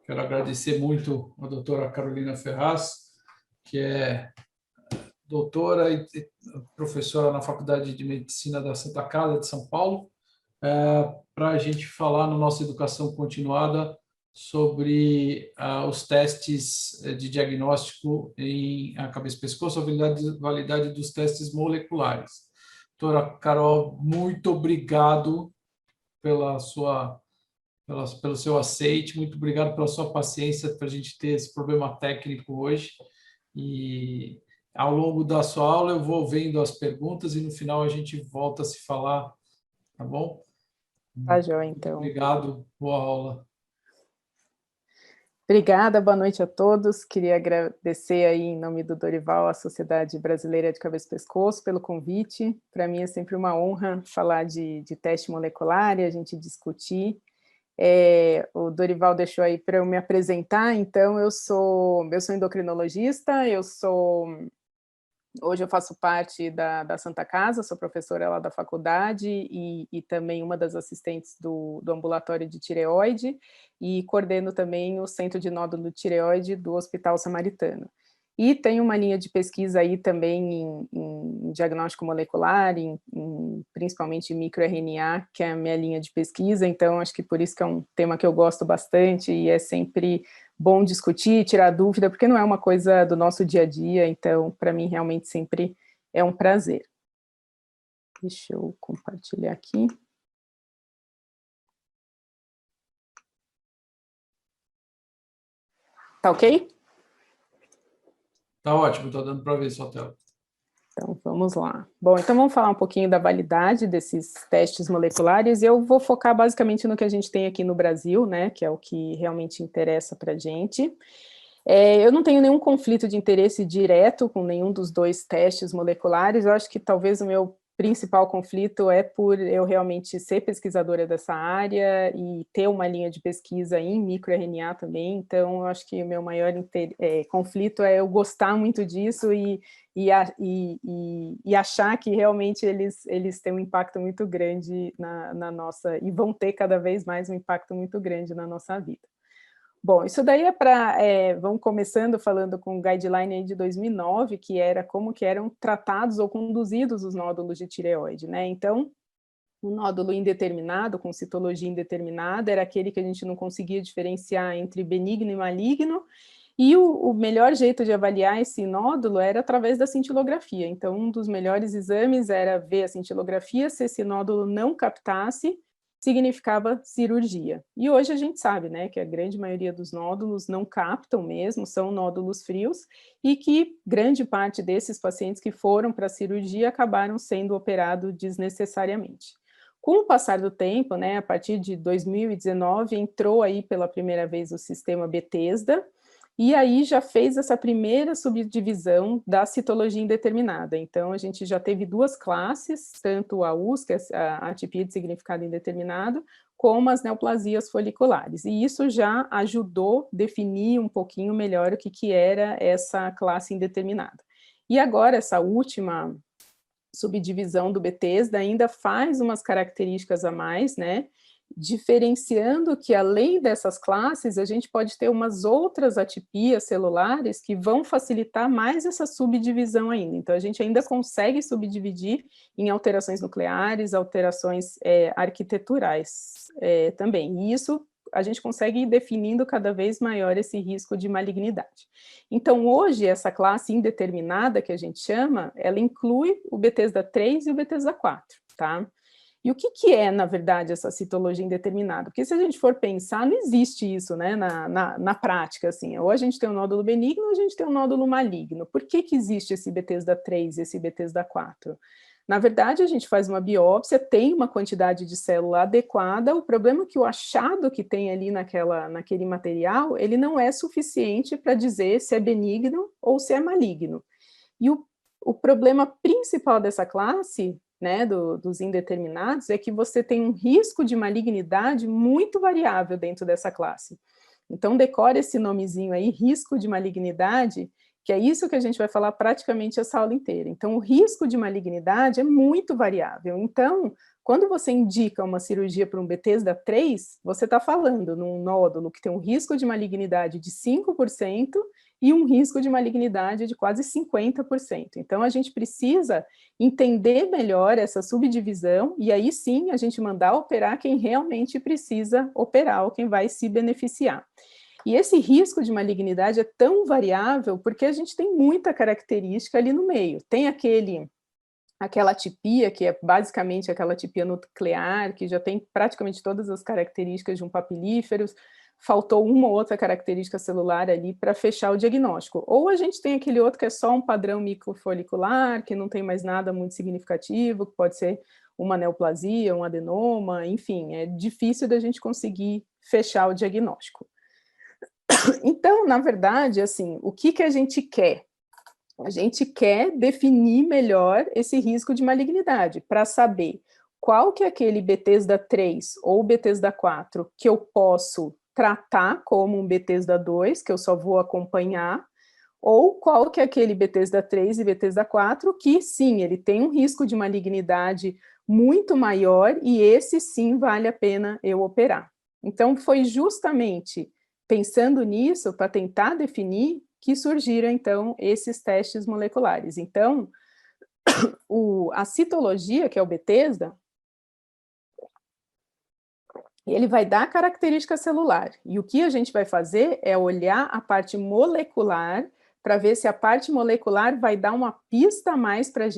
Quero agradecer muito a doutora Carolina Ferraz, que é doutora e professora na Faculdade de Medicina da Santa Casa de São Paulo, para a gente falar na nossa educação continuada sobre os testes de diagnóstico em cabeça e pescoço, a validade dos testes moleculares. Doutora Carol, muito obrigado pelo seu aceite, muito obrigado pela sua paciência para a gente ter esse problema técnico hoje. E ao longo da sua aula eu vou vendo as perguntas e no final a gente volta a se falar, tá bom? Tá joia, então. Obrigado, boa aula. Obrigada, boa noite a todos. Queria agradecer aí em nome do Dorival, a Sociedade Brasileira de Cabeça e Pescoço, pelo convite. Para mim é sempre uma honra falar de teste molecular e a gente discutir. O Dorival deixou aí para eu me apresentar, então eu sou endocrinologista, hoje eu faço parte da Santa Casa, sou professora lá da faculdade e também uma das assistentes do ambulatório de tireoide e coordeno também o Centro de Nódulo de Tireoide do Hospital Samaritano. E tenho uma linha de pesquisa aí também em diagnóstico molecular, principalmente microRNA, que é a minha linha de pesquisa, então acho que por isso que é um tema que eu gosto bastante e é sempre bom discutir, tirar dúvida, porque não é uma coisa do nosso dia a dia, então para mim realmente sempre é um prazer. Deixa eu compartilhar aqui. Tá ok? Tá ótimo, estou dando para ver sua tela. Então, vamos lá. Bom, então vamos falar um pouquinho da validade desses testes moleculares. Eu vou focar basicamente no que a gente tem aqui no Brasil, né, que é o que realmente interessa para a gente. Eu não tenho nenhum conflito de interesse direto com nenhum dos dois testes moleculares. Eu acho que talvez o meu principal conflito é por eu realmente ser pesquisadora dessa área e ter uma linha de pesquisa em microRNA também, então eu acho que o meu maior conflito é eu gostar muito disso e achar que realmente eles têm um impacto muito grande na nossa, e vão ter cada vez mais um impacto muito grande na nossa vida. Bom, isso daí é para, vamos começando falando com o guideline aí de 2009, que era como que eram tratados ou conduzidos os nódulos de tireoide, né? Então, o nódulo indeterminado, com citologia indeterminada, era aquele que a gente não conseguia diferenciar entre benigno e maligno, e o melhor jeito de avaliar esse nódulo era através da cintilografia. Então, um dos melhores exames era ver a cintilografia, se esse nódulo não captasse, significava cirurgia. E hoje a gente sabe, né, que a grande maioria dos nódulos não captam mesmo, são nódulos frios, e que grande parte desses pacientes que foram para a cirurgia acabaram sendo operados desnecessariamente. Com o passar do tempo, né, a partir de 2019, entrou aí pela primeira vez o sistema Bethesda, e aí já fez essa primeira subdivisão da citologia indeterminada. Então, a gente já teve duas classes, tanto a US, que é a atipia de significado indeterminado, como as neoplasias foliculares. E isso já ajudou a definir um pouquinho melhor o que era essa classe indeterminada. E agora, essa última subdivisão do Bethesda ainda faz umas características a mais, né? Diferenciando que, além dessas classes, a gente pode ter umas outras atipias celulares que vão facilitar mais essa subdivisão ainda. Então, a gente ainda consegue subdividir em alterações nucleares, alterações arquiteturais também. E isso a gente consegue ir definindo cada vez maior esse risco de malignidade. Então, hoje, essa classe indeterminada, que a gente chama, ela inclui o Bethesda 3 e o Bethesda 4, tá? E o que é, na verdade, essa citologia indeterminada? Porque se a gente for pensar, não existe isso, né, na prática, assim, ou a gente tem um nódulo benigno ou a gente tem um nódulo maligno. Por que existe esse Bethesda 3 e esse Bethesda 4? Na verdade, a gente faz uma biópsia, tem uma quantidade de célula adequada, o problema é que o achado que tem ali naquele material, ele não é suficiente para dizer se é benigno ou se é maligno. E o problema principal dessa classe, né, dos indeterminados, é que você tem um risco de malignidade muito variável dentro dessa classe. Então, decore esse nomezinho aí, risco de malignidade, que é isso que a gente vai falar praticamente essa aula inteira. Então, o risco de malignidade é muito variável. Então, quando você indica uma cirurgia para um Bethesda 3, você está falando num nódulo que tem um risco de malignidade de 5% e um risco de malignidade de quase 50%. Então, a gente precisa entender melhor essa subdivisão e aí sim a gente mandar operar quem realmente precisa operar ou quem vai se beneficiar. E esse risco de malignidade é tão variável porque a gente tem muita característica ali no meio. Tem aquela atipia, que é basicamente aquela atipia nuclear, que já tem praticamente todas as características de um papilíferos, faltou uma ou outra característica celular ali para fechar o diagnóstico. Ou a gente tem aquele outro que é só um padrão microfolicular, que não tem mais nada muito significativo, que pode ser uma neoplasia, um adenoma, enfim, é difícil da gente conseguir fechar o diagnóstico. Então, na verdade, assim, o que a gente quer? A gente quer definir melhor esse risco de malignidade, para saber qual que é aquele Bethesda 3 ou Bethesda 4 que eu posso tratar como um Bethesda 2, que eu só vou acompanhar, ou qual que é aquele Bethesda 3 e Bethesda 4 que, sim, ele tem um risco de malignidade muito maior e esse, sim, vale a pena eu operar. Então, foi justamente pensando nisso, para tentar definir, que surgiram, então, esses testes moleculares. Então, a citologia, que é o Bethesda, ele vai dar a característica celular, e o que a gente vai fazer é olhar a parte molecular, para ver se a parte molecular vai dar uma pista a mais para a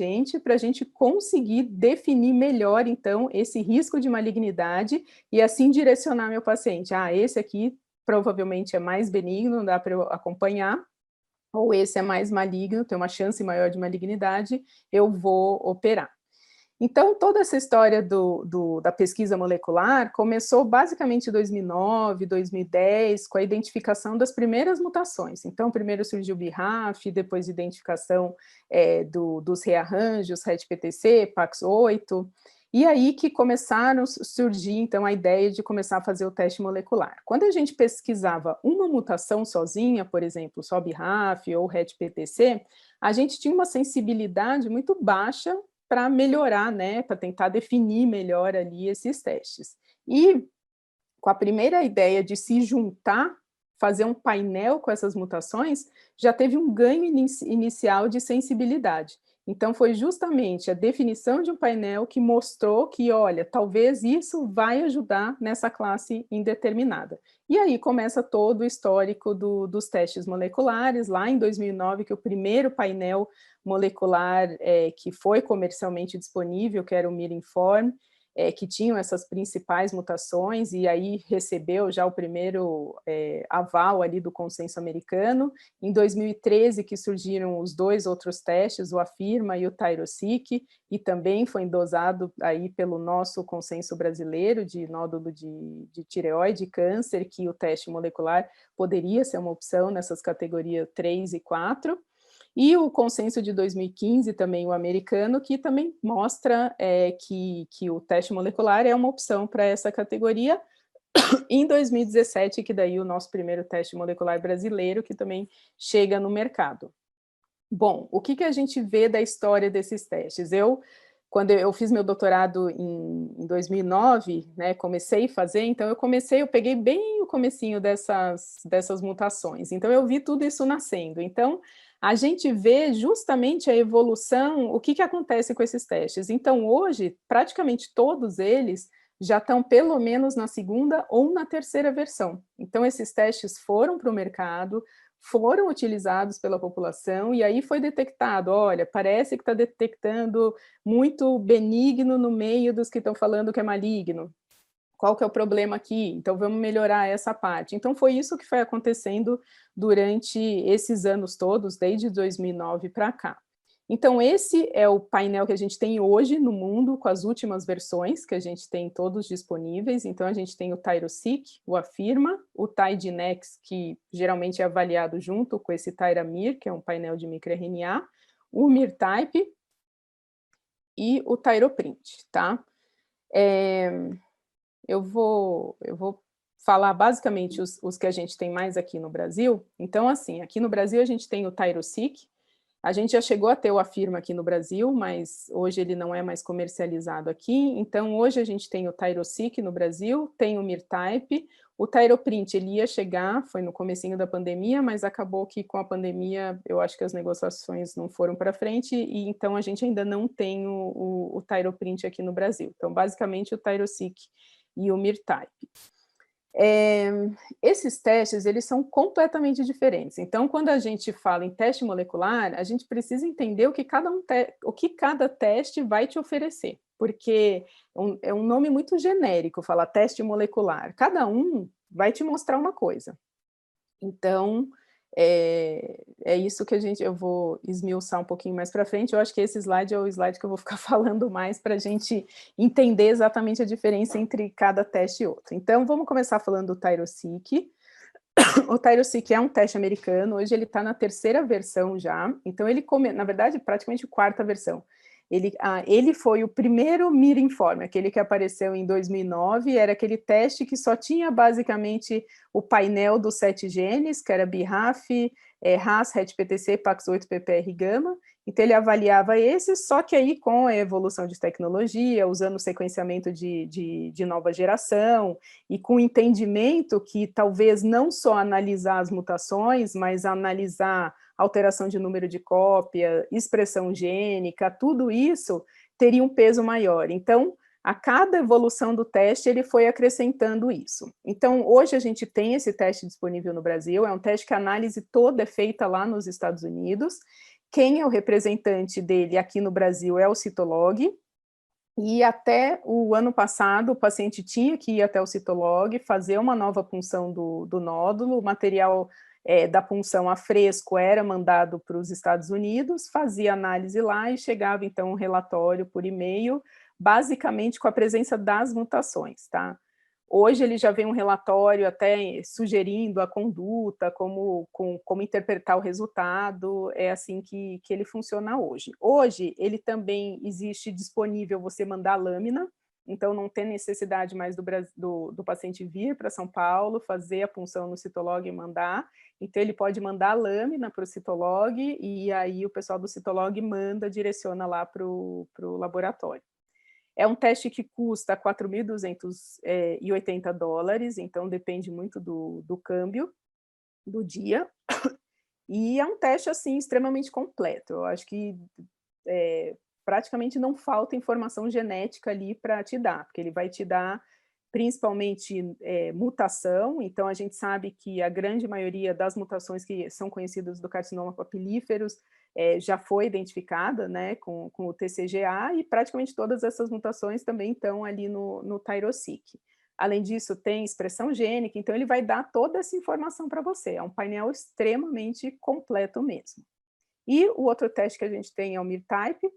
gente conseguir definir melhor, então, esse risco de malignidade, e assim direcionar meu paciente. Ah, esse aqui provavelmente é mais benigno, não dá para eu acompanhar, ou esse é mais maligno, tem uma chance maior de malignidade, eu vou operar. Então, toda essa história da pesquisa molecular começou basicamente em 2009, 2010, com a identificação das primeiras mutações. Então, primeiro surgiu o BRAF, depois identificação dos rearranjos, RET-PTC, PAX8, e aí que começaram a surgir, então, a ideia de começar a fazer o teste molecular. Quando a gente pesquisava uma mutação sozinha, por exemplo, só BRAF ou RET-PTC, a gente tinha uma sensibilidade muito baixa para melhorar, né, para tentar definir melhor ali esses testes. E com a primeira ideia de se juntar, fazer um painel com essas mutações, já teve um ganho inicial de sensibilidade. Então, foi justamente a definição de um painel que mostrou que, olha, talvez isso vai ajudar nessa classe indeterminada. E aí começa todo o histórico dos testes moleculares, lá em 2009, que o primeiro painel molecular que foi comercialmente disponível, que era o Mirinform, que tinham essas principais mutações, e aí recebeu já o primeiro aval ali do consenso americano. Em 2013 que surgiram os dois outros testes, o AFIRMA e o Tyrosic, e também foi endosado aí pelo nosso consenso brasileiro de nódulo de tireoide e câncer, que o teste molecular poderia ser uma opção nessas categorias 3 e 4, e o consenso de 2015, também o americano, que também mostra que o teste molecular é uma opção para essa categoria. Em 2017, que daí o nosso primeiro teste molecular brasileiro, que também chega no mercado. Bom, o que a gente vê da história desses testes? Quando eu fiz meu doutorado em 2009, né, comecei a fazer, então eu peguei bem o comecinho dessas mutações, então eu vi tudo isso nascendo. Então, a gente vê justamente a evolução, o que acontece com esses testes. Então, hoje, praticamente todos eles já estão pelo menos na segunda ou na terceira versão. Então, esses testes foram para o mercado, foram utilizados pela população, e aí foi detectado, olha, parece que está detectando muito benigno no meio dos que estão falando que é maligno. Qual que é o problema aqui? Então, vamos melhorar essa parte. Então, foi isso que foi acontecendo durante esses anos todos, desde 2009 para cá. Então, esse é o painel que a gente tem hoje no mundo, com as últimas versões, que a gente tem todos disponíveis. Então, a gente tem o Tyrosic, o AFIRMA, o TIDNex, que geralmente é avaliado junto com esse Tyramir, que é um painel de microRNA, o MIR-Type e o Tyroprint, tá? Eu vou falar basicamente os que a gente tem mais aqui no Brasil. Então, assim, aqui no Brasil a gente tem o Tyrosic, A gente já chegou a ter o Afirma aqui no Brasil, mas hoje ele não é mais comercializado aqui. Então, hoje a gente tem o Tyroseq no Brasil, tem o Myrtype, o Tyroprint ele ia chegar, foi no comecinho da pandemia, mas acabou que com a pandemia eu acho que as negociações não foram para frente, e então a gente ainda não tem o Tyroprint aqui no Brasil. Então, basicamente, o Tyroseq e o Myrtype. Esses testes, eles são completamente diferentes. Então, quando a gente fala em teste molecular, a gente precisa entender o que cada teste vai te oferecer, porque é um nome muito genérico, falar teste molecular. Cada um vai te mostrar uma coisa. Então, é isso que eu vou esmiuçar um pouquinho mais para frente. Eu acho que esse slide é o slide que eu vou ficar falando mais para a gente entender exatamente a diferença entre cada teste e outro. Então, vamos começar falando do Tyroseq. O Tyroseq é um teste americano, hoje ele está na 3ª versão já, então na verdade, praticamente a 4ª versão. Ele foi o primeiro Mirinform, aquele que apareceu em 2009, era aquele teste que só tinha basicamente o painel dos 7 genes, que era BRAF, RAS, RET-PTC, PAX8, PPR, gama, então ele avaliava esses, só que aí com a evolução de tecnologia, usando o sequenciamento de nova geração, e com o entendimento que talvez não só analisar as mutações, mas analisar alteração de número de cópia, expressão gênica, tudo isso teria um peso maior. Então, a cada evolução do teste, ele foi acrescentando isso. Então, hoje a gente tem esse teste disponível no Brasil, é um teste que a análise toda é feita lá nos Estados Unidos. Quem é o representante dele aqui no Brasil é o Citolog, e até o ano passado, o paciente tinha que ir até o Citolog, fazer uma nova punção do nódulo, o material da punção a fresco era mandado para os Estados Unidos, fazia análise lá e chegava então um relatório por e-mail, basicamente com a presença das mutações, tá? Hoje ele já vem um relatório até sugerindo a conduta, como interpretar o resultado, é assim que ele funciona hoje. Hoje ele também existe disponível você mandar lâmina, então não tem necessidade mais do paciente vir para São Paulo, fazer a punção no Citolog e mandar, então ele pode mandar a lâmina para o Citolog, e aí o pessoal do Citolog direciona lá para o laboratório. É um teste que custa $4.280, então depende muito do câmbio do dia, e é um teste assim extremamente completo. Eu acho que praticamente não falta informação genética ali para te dar, porque ele vai te dar principalmente mutação, então a gente sabe que a grande maioria das mutações que são conhecidas do carcinoma papilíferos já foi identificada, né, com o TCGA, e praticamente todas essas mutações também estão ali no Tyroseq. Além disso, tem expressão gênica, então ele vai dar toda essa informação para você, é um painel extremamente completo mesmo. E o outro teste que a gente tem é o Myrtype,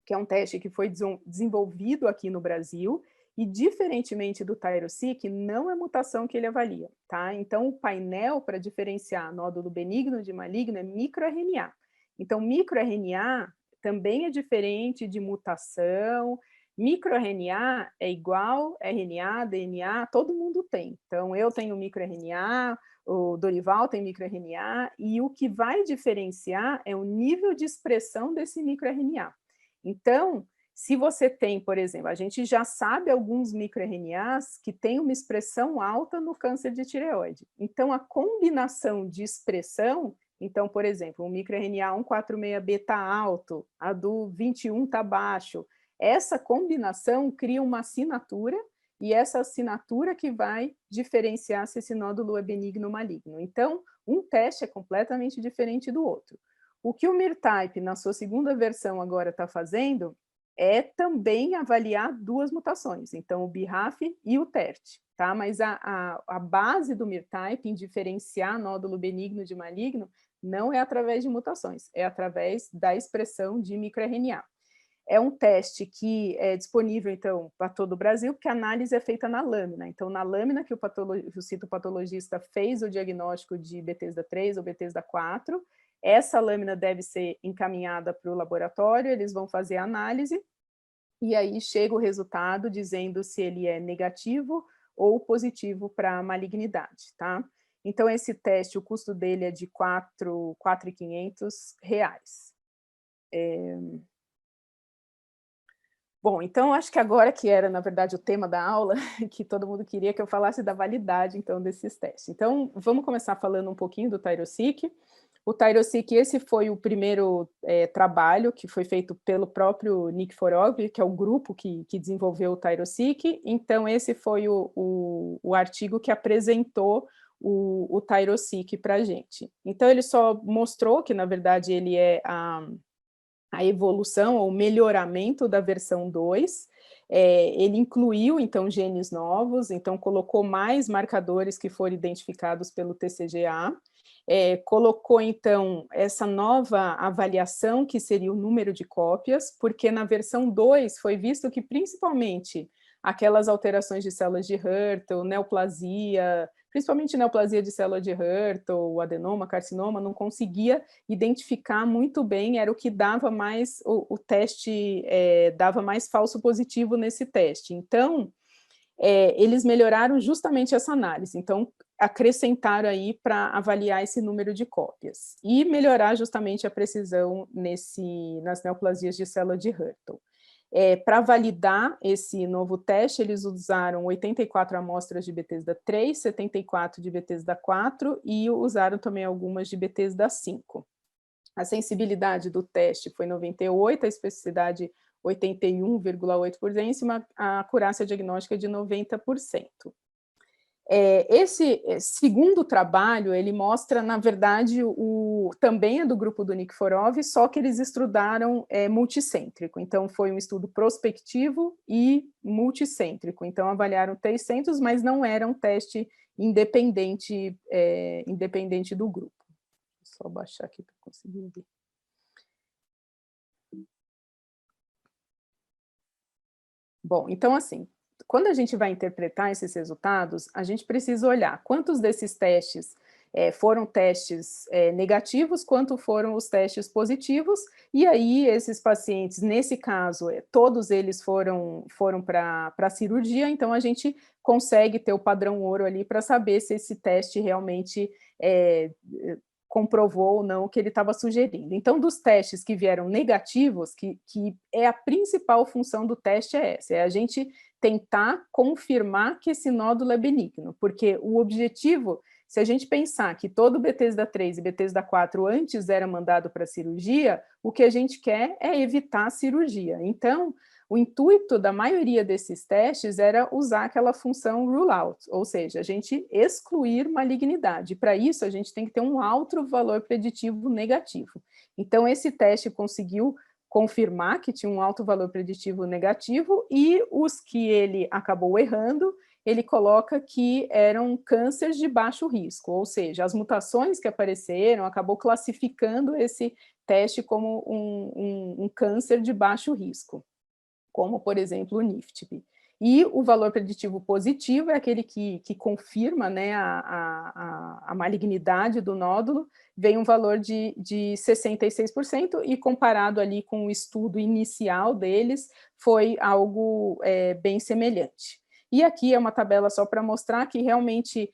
que é um teste que foi desenvolvido aqui no Brasil, e diferentemente do Tyroseq, não é mutação que ele avalia, tá? Então, o painel para diferenciar nódulo benigno de maligno é microRNA. Então, microRNA também é diferente de mutação. MicroRNA é igual RNA, DNA, todo mundo tem. Então, eu tenho microRNA, o Dorival tem microRNA, e o que vai diferenciar é o nível de expressão desse microRNA. Então, se você tem, por exemplo, a gente já sabe alguns microRNAs que têm uma expressão alta no câncer de tireoide. Então, a combinação de expressão, então, por exemplo, o microRNA 146B está alto, a do 21 está baixo. Essa combinação cria uma assinatura, e essa assinatura que vai diferenciar se esse nódulo é benigno ou maligno. Então, um teste é completamente diferente do outro. O que o Myrtype, na sua 2ª versão agora está fazendo, é também avaliar 2 mutações, então o BRAF e o TERT, tá? Mas a base do Myrtype em diferenciar nódulo benigno de maligno não é através de mutações, é através da expressão de microRNA. É um teste que é disponível, então, para todo o Brasil, porque a análise é feita na lâmina. Então, na lâmina que o citopatologista fez o diagnóstico de Bethesda 3 ou Bethesda 4, essa lâmina deve ser encaminhada para o laboratório, eles vão fazer a análise, e aí chega o resultado dizendo se ele é negativo ou positivo para malignidade, tá? Então, esse teste, o custo dele é de R$ 4.500. Bom, então acho que agora que era, na verdade, o tema da aula, que todo mundo queria que eu falasse da validade, então, desses testes. Então, vamos começar falando um pouquinho do ThyroSeq. O ThyroSeq, esse foi o primeiro trabalho que foi feito pelo próprio Nikiforov, que é o grupo que desenvolveu o ThyroSeq. Então, esse foi o artigo que apresentou o ThyroSeq para a gente. Então, ele só mostrou que, na verdade, ele é a evolução ou melhoramento da versão 2, ele incluiu, então, genes novos, então colocou mais marcadores que foram identificados pelo TCGA, colocou, então, essa nova avaliação, que seria o número de cópias, porque na versão 2 foi visto que, principalmente, aquelas alterações de células de Hürtel, neoplasia, principalmente neoplasia de célula de Hürtel, adenoma, carcinoma, não conseguia identificar muito bem, era o que dava mais, o teste dava mais falso positivo nesse teste. Então, eles melhoraram justamente essa análise, então acrescentaram aí para avaliar esse número de cópias e melhorar justamente a precisão nas neoplasias de célula de Hürtel. Para validar esse novo teste, eles usaram 84 amostras de Bethesda 3, 74 de Bethesda 4 e usaram também algumas de Bethesda 5. A sensibilidade do teste foi 98, a especificidade 81,8%, a acurácia diagnóstica de 90%. Esse segundo trabalho, ele mostra, na verdade, também é do grupo do Nikiforov, só que eles estudaram multicêntrico, então foi um estudo prospectivo e multicêntrico, então avaliaram 300, mas não era um teste independente, independente do grupo. Vou só baixar aqui para conseguir ver. Bom, então assim, quando a gente vai interpretar esses resultados, a gente precisa olhar quantos desses testes foram testes negativos, quanto foram os testes positivos, e aí esses pacientes, nesse caso, todos eles foram para a cirurgia, então a gente consegue ter o padrão ouro ali para saber se esse teste realmente comprovou ou não o que ele estava sugerindo. Então, dos testes que vieram negativos, que é a principal função do teste essa, é a gente tentar confirmar que esse nódulo é benigno, porque o objetivo, se a gente pensar que todo Bethesda 3 e Bethesda 4 antes era mandado para cirurgia, o que a gente quer é evitar a cirurgia. Então, o intuito da maioria desses testes era usar aquela função rule out, ou seja, a gente excluir malignidade. Para isso, a gente tem que ter um alto valor preditivo negativo. Então, esse teste conseguiu confirmar que tinha um alto valor preditivo negativo, e os que ele acabou errando, ele coloca que eram cânceres de baixo risco, ou seja, as mutações que apareceram acabou classificando esse teste como um câncer de baixo risco, como, por exemplo, o NIFTP. E o valor preditivo positivo é aquele que confirma, né, a malignidade do nódulo, vem um valor de 66%, e comparado ali com o estudo inicial deles, foi algo bem semelhante. E aqui é uma tabela só para mostrar que realmente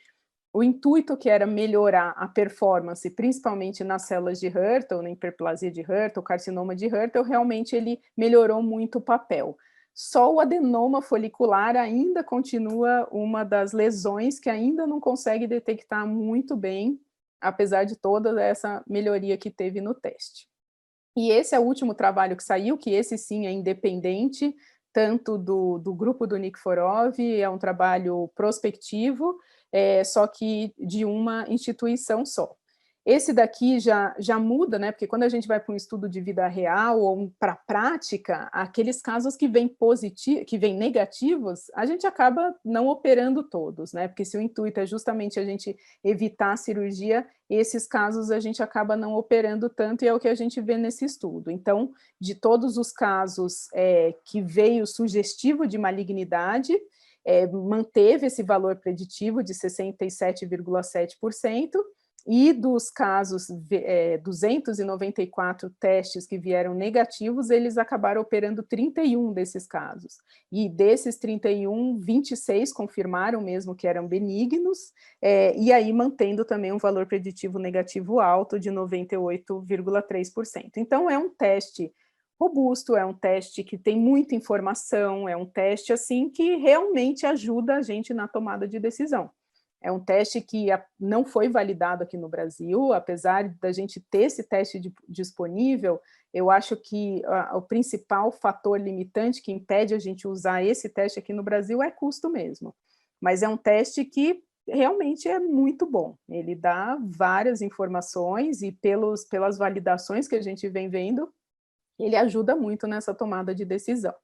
o intuito, que era melhorar a performance, principalmente nas células de Hürtel, na hiperplasia de Hürtel, carcinoma de Hürtel, realmente ele melhorou muito o papel. Só o adenoma folicular ainda continua uma das lesões que ainda não consegue detectar muito bem, apesar de toda essa melhoria que teve no teste. E esse é o último trabalho que saiu, que esse sim é independente, tanto do grupo do Nikiforov, é um trabalho prospectivo, só que de uma instituição só. Esse daqui já muda, né? Porque quando a gente vai para um estudo de vida real ou para a prática, aqueles casos que vêm negativos, a gente acaba não operando todos, né? Porque se o intuito é justamente a gente evitar a cirurgia, esses casos a gente acaba não operando tanto, e é o que a gente vê nesse estudo. Então, de todos os casos que veio sugestivo de malignidade, manteve esse valor preditivo de 67,7%, E dos casos, 294 testes que vieram negativos, eles acabaram operando 31 desses casos. E desses 31, 26 confirmaram mesmo que eram benignos, e aí mantendo também um valor preditivo negativo alto de 98,3%. Então, é um teste robusto, é um teste que tem muita informação, é um teste assim que realmente ajuda a gente na tomada de decisão. É um teste que não foi validado aqui no Brasil, apesar da gente ter esse teste disponível, eu acho que o principal fator limitante que impede a gente usar esse teste aqui no Brasil é custo mesmo. Mas é um teste que realmente é muito bom, ele dá várias informações e pelas validações que a gente vem vendo, ele ajuda muito nessa tomada de decisão.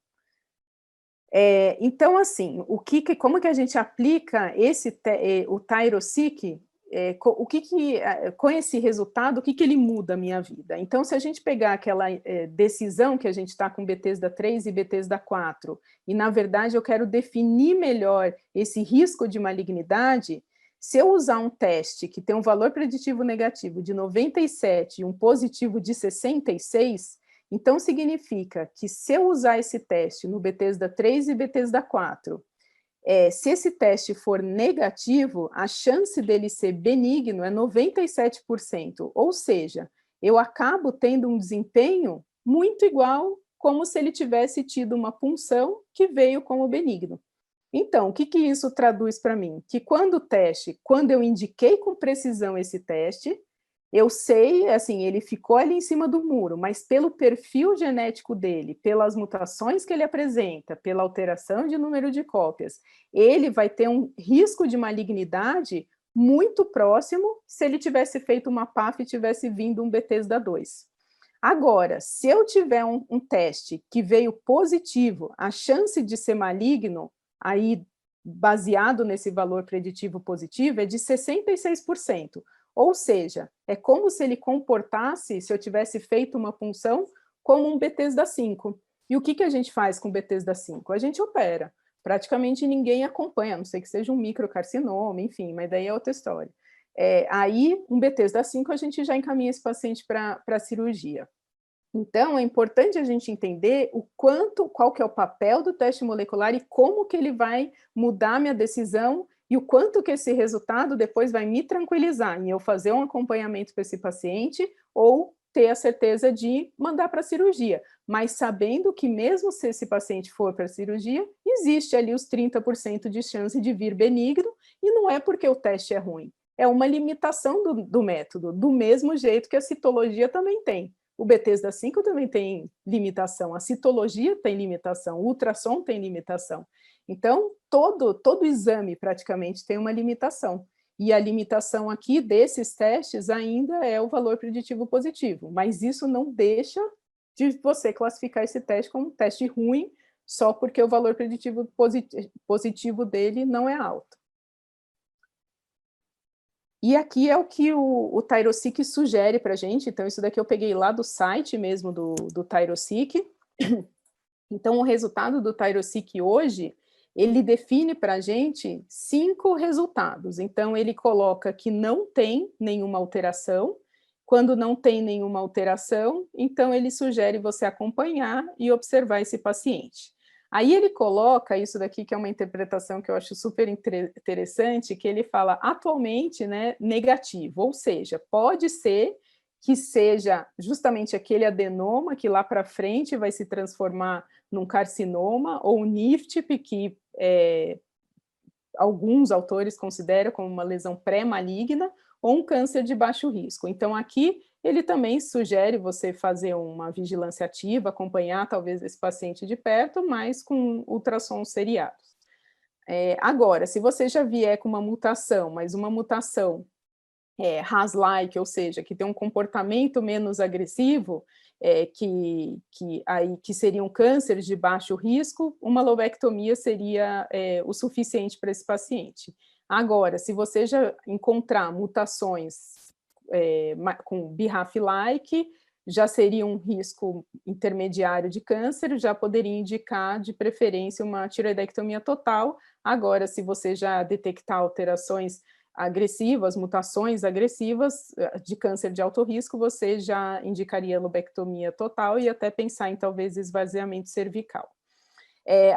Então, assim, como que a gente aplica o Tyro-Seq, com esse resultado, o que ele muda a minha vida? Então, se a gente pegar aquela decisão que a gente está com Bethesda 3 e Bethesda 4, e, na verdade, eu quero definir melhor esse risco de malignidade, se eu usar um teste que tem um valor preditivo negativo de 97 e um positivo de 66, então, significa que se eu usar esse teste no Bethesda 3 e Bethesda 4, se esse teste for negativo, a chance dele ser benigno é 97%, ou seja, eu acabo tendo um desempenho muito igual como se ele tivesse tido uma punção que veio como benigno. Então, o que isso traduz para mim? Que quando eu indiquei com precisão esse teste, eu sei, assim, ele ficou ali em cima do muro, mas pelo perfil genético dele, pelas mutações que ele apresenta, pela alteração de número de cópias, ele vai ter um risco de malignidade muito próximo se ele tivesse feito uma PAF e tivesse vindo um Bethesda 2. Agora, se eu tiver um teste que veio positivo, a chance de ser maligno, aí baseado nesse valor preditivo positivo, é de 66%. Ou seja, é como se ele comportasse, se eu tivesse feito uma punção, como um Bethesda 5. E o que a gente faz com o Bethesda 5? A gente opera. Praticamente ninguém acompanha, a não ser que seja um microcarcinoma, enfim, mas daí é outra história. Aí, um Bethesda 5, a gente já encaminha esse paciente para a cirurgia. Então, é importante a gente entender qual que é o papel do teste molecular e como que ele vai mudar a minha decisão e o quanto que esse resultado depois vai me tranquilizar em eu fazer um acompanhamento para esse paciente ou ter a certeza de mandar para a cirurgia, mas sabendo que mesmo se esse paciente for para a cirurgia, existe ali os 30% de chance de vir benigno e não é porque o teste é ruim, é uma limitação do método, do mesmo jeito que a citologia também tem. O Bethesda 5 também tem limitação, a citologia tem limitação, o ultrassom tem limitação. Então, todo exame praticamente tem uma limitação. E a limitação aqui desses testes ainda é o valor preditivo positivo, mas isso não deixa de você classificar esse teste como um teste ruim só porque o valor preditivo positivo dele não é alto. E aqui é o que o Tyro-Seq sugere para a gente, então isso daqui eu peguei lá do site mesmo do Tyro-Seq. Então, o resultado do Tyro-Seq hoje, ele define para a gente 5 resultados. Então, ele coloca que não tem nenhuma alteração. Quando não tem nenhuma alteração, então ele sugere você acompanhar e observar esse paciente. Aí ele coloca isso daqui, que é uma interpretação que eu acho super interessante, que ele fala atualmente, né, negativo, ou seja, pode ser que seja justamente aquele adenoma que lá para frente vai se transformar num carcinoma, ou um NIFTP, que alguns autores consideram como uma lesão pré-maligna, ou um câncer de baixo risco. Então, aqui, ele também sugere você fazer uma vigilância ativa, acompanhar talvez esse paciente de perto, mas com ultrassons seriados. Agora, se você já vier com uma mutação, mas uma mutação RAS-like, ou seja, que tem um comportamento menos agressivo, que seriam cânceres de baixo risco, uma lobectomia seria o suficiente para esse paciente. Agora, se você já encontrar mutações com BRAF-like, já seria um risco intermediário de câncer, já poderia indicar, de preferência, uma tireoidectomia total. Agora, se você já detectar alterações agressivas, mutações agressivas de câncer de alto risco, você já indicaria lobectomia total e até pensar em talvez esvaziamento cervical.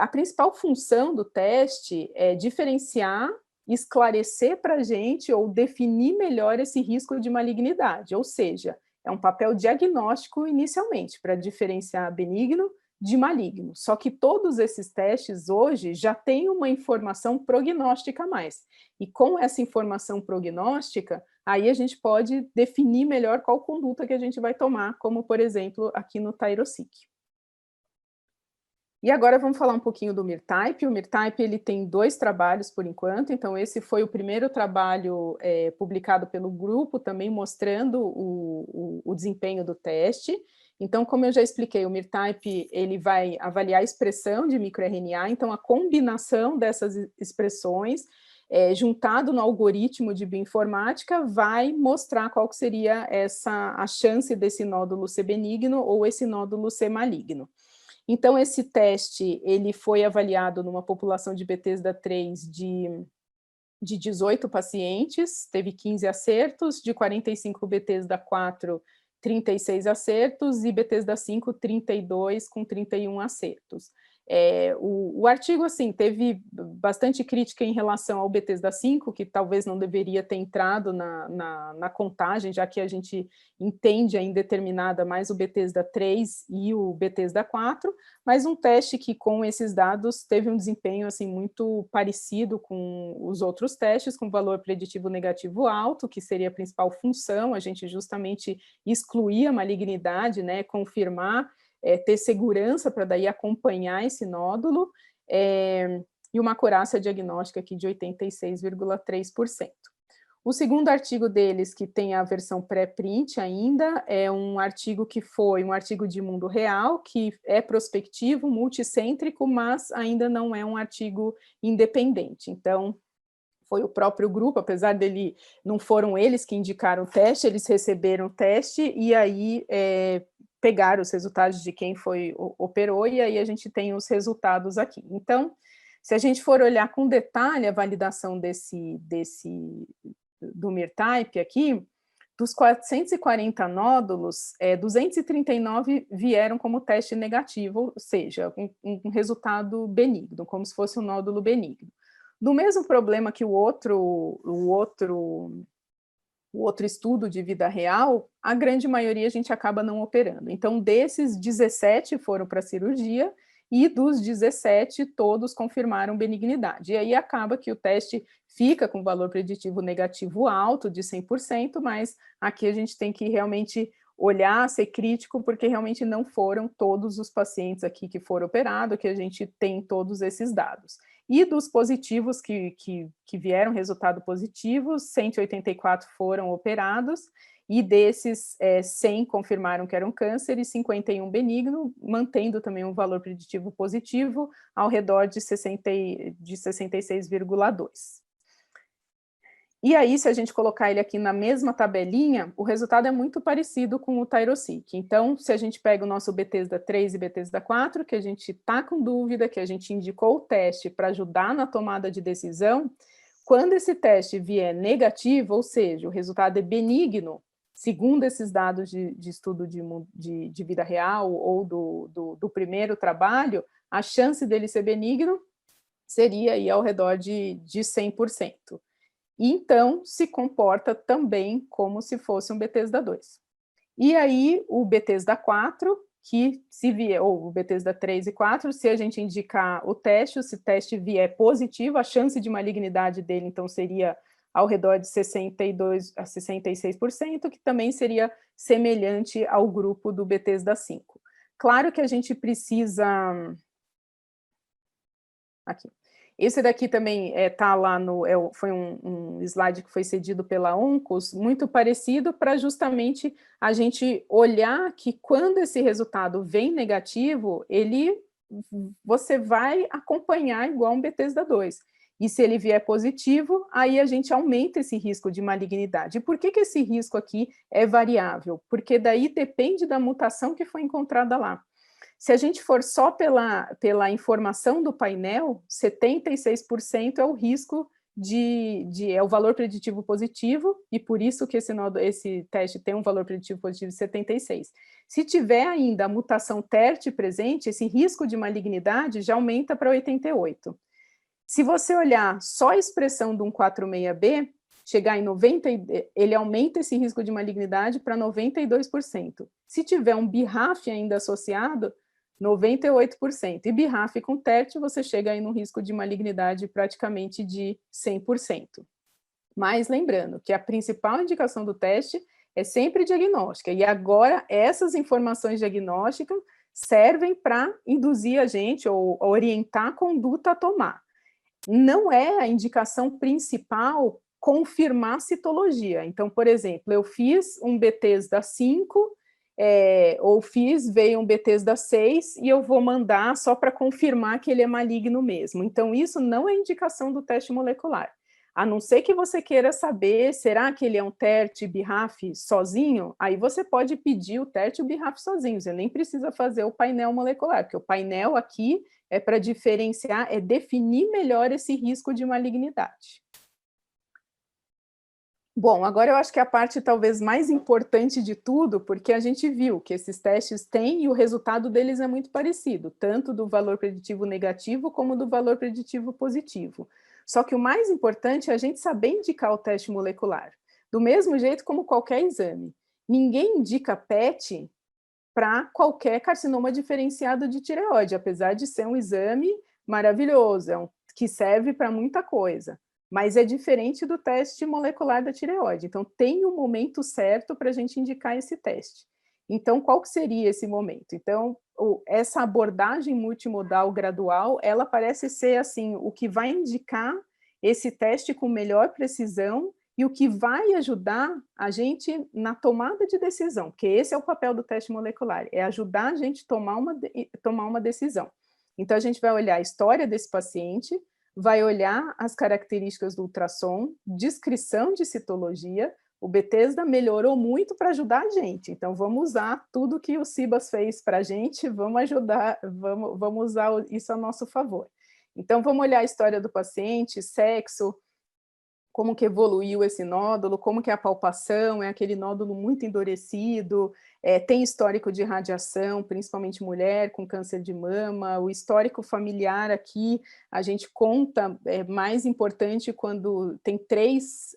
A principal função do teste é diferenciar, esclarecer para a gente ou definir melhor esse risco de malignidade, ou seja, é um papel diagnóstico inicialmente, para diferenciar benigno de maligno. Só que todos esses testes hoje já têm uma informação prognóstica a mais. E com essa informação prognóstica, aí a gente pode definir melhor qual conduta que a gente vai tomar, como, por exemplo, aqui no Tyrosic. E agora vamos falar um pouquinho do Mirtype. O Mirtype ele tem 2 trabalhos por enquanto, então esse foi o primeiro trabalho publicado pelo grupo, também mostrando o desempenho do teste. Então, como eu já expliquei, o Mirtype ele vai avaliar a expressão de microRNA, então a combinação dessas expressões, juntado no algoritmo de bioinformática, vai mostrar qual que seria a chance desse nódulo ser benigno ou esse nódulo ser maligno. Então, esse teste ele foi avaliado numa população de Bethesda 3 de 18 pacientes, teve 15 acertos, de 45 Bethesda 4, 36 acertos, e Bethesda 5, 32, com 31 acertos. O artigo, assim, teve bastante crítica em relação ao Bethesda 5, que talvez não deveria ter entrado na contagem, já que a gente entende a indeterminada mais o Bethesda 3 e o Bethesda 4, mas um teste que com esses dados teve um desempenho assim, muito parecido com os outros testes, com valor preditivo negativo alto, que seria a principal função, a gente justamente excluir a malignidade, né, confirmar, ter segurança para daí acompanhar esse nódulo, e uma acurácia diagnóstica aqui de 86,3%. O segundo artigo deles, que tem a versão pré-print ainda, é um artigo que foi um artigo de mundo real, que é prospectivo, multicêntrico, mas ainda não é um artigo independente. Então, foi o próprio grupo, apesar dele, não foram eles que indicaram o teste, eles receberam o teste e aí pegaram os resultados de quem operou, e aí a gente tem os resultados aqui. Então, se a gente for olhar com detalhe a validação do Mirtype aqui, dos 440 nódulos, 239 vieram como teste negativo, ou seja, um resultado benigno, como se fosse um nódulo benigno. Do mesmo problema que o outro estudo de vida real, a grande maioria a gente acaba não operando. Então, desses 17 foram para cirurgia, e dos 17, todos confirmaram benignidade. E aí acaba que o teste fica com valor preditivo negativo alto, de 100%, mas aqui a gente tem que realmente olhar, ser crítico, porque realmente não foram todos os pacientes aqui que foram operados, que a gente tem todos esses dados. E dos positivos que vieram resultado positivo, 184 foram operados, e desses 100 confirmaram que eram câncer e 51 benigno, mantendo também um valor preditivo positivo ao redor de 66,2. E aí, se a gente colocar ele aqui na mesma tabelinha, o resultado é muito parecido com o Tyrosic. Então, se a gente pega o nosso Bethesda 3 e Bethesda 4, que a gente está com dúvida, que a gente indicou o teste para ajudar na tomada de decisão, quando esse teste vier negativo, ou seja, o resultado é benigno, segundo esses dados de estudo de vida real ou do primeiro trabalho, a chance dele ser benigno seria aí ao redor de 100%. E então se comporta também como se fosse um Bethesda 2. E aí o Bethesda 4, que se vier, ou o Bethesda 3 e 4, se a gente indicar o teste, se o teste vier positivo, a chance de malignidade dele então seria ao redor de 62% a 66%, que também seria semelhante ao grupo do Bethesda 5. Claro que a gente precisa... Aqui. Esse daqui também está lá foi um slide que foi cedido pela Oncos, muito parecido, para justamente a gente olhar que quando esse resultado vem negativo, você vai acompanhar igual um Bethesda 2. E se ele vier positivo, aí a gente aumenta esse risco de malignidade. E por que esse risco aqui é variável? Porque daí depende da mutação que foi encontrada lá. Se a gente for só pela informação do painel, 76% é o risco é o valor preditivo positivo, e por isso que esse teste tem um valor preditivo positivo de 76. Se tiver ainda a mutação TERT presente, esse risco de malignidade já aumenta para 88. Se você olhar só a expressão do 146B, chegar em 90, ele aumenta esse risco de malignidade para 92%. Se tiver um BRAF ainda associado, 98%. E BRAF com TERT, você chega aí no risco de malignidade praticamente de 100%. Mas lembrando que a principal indicação do teste é sempre diagnóstica, e agora essas informações diagnósticas servem para induzir a gente ou orientar a conduta a tomar. Não é a indicação principal confirmar citologia. Então, por exemplo, eu fiz um Bethesda 5, ou veio um Bethesda 6, e eu vou mandar só para confirmar que ele é maligno mesmo. Então, isso não é indicação do teste molecular. A não ser que você queira saber, será que ele é um TERT BRAF sozinho? Aí você pode pedir o TERT e o BRAF sozinho, você nem precisa fazer o painel molecular, porque o painel aqui é para diferenciar, é definir melhor esse risco de malignidade. Bom, agora eu acho que é a parte talvez mais importante de tudo, porque a gente viu que esses testes têm e o resultado deles é muito parecido, tanto do valor preditivo negativo como do valor preditivo positivo. Só que o mais importante é a gente saber indicar o teste molecular, do mesmo jeito como qualquer exame. Ninguém indica PET para qualquer carcinoma diferenciado de tireoide, apesar de ser um exame maravilhoso, que serve para muita coisa. Mas é diferente do teste molecular da tireoide. Então, tem um momento certo para a gente indicar esse teste. Então, qual que seria esse momento? Então, essa abordagem multimodal gradual, ela parece ser, assim, o que vai indicar esse teste com melhor precisão e o que vai ajudar a gente na tomada de decisão, porque esse é o papel do teste molecular, é ajudar a gente a tomar uma decisão. Então, a gente vai olhar a história desse paciente, vai olhar as características do ultrassom, descrição de citologia. O Bethesda melhorou muito para ajudar a gente, então vamos usar tudo que o Cibas fez para a gente, vamos ajudar, vamos usar isso a nosso favor. Então vamos olhar a história do paciente, sexo, como que evoluiu esse nódulo, como que é a palpação, é aquele nódulo muito endurecido, tem histórico de radiação, principalmente mulher com câncer de mama, o histórico familiar aqui, a gente conta, é mais importante quando tem três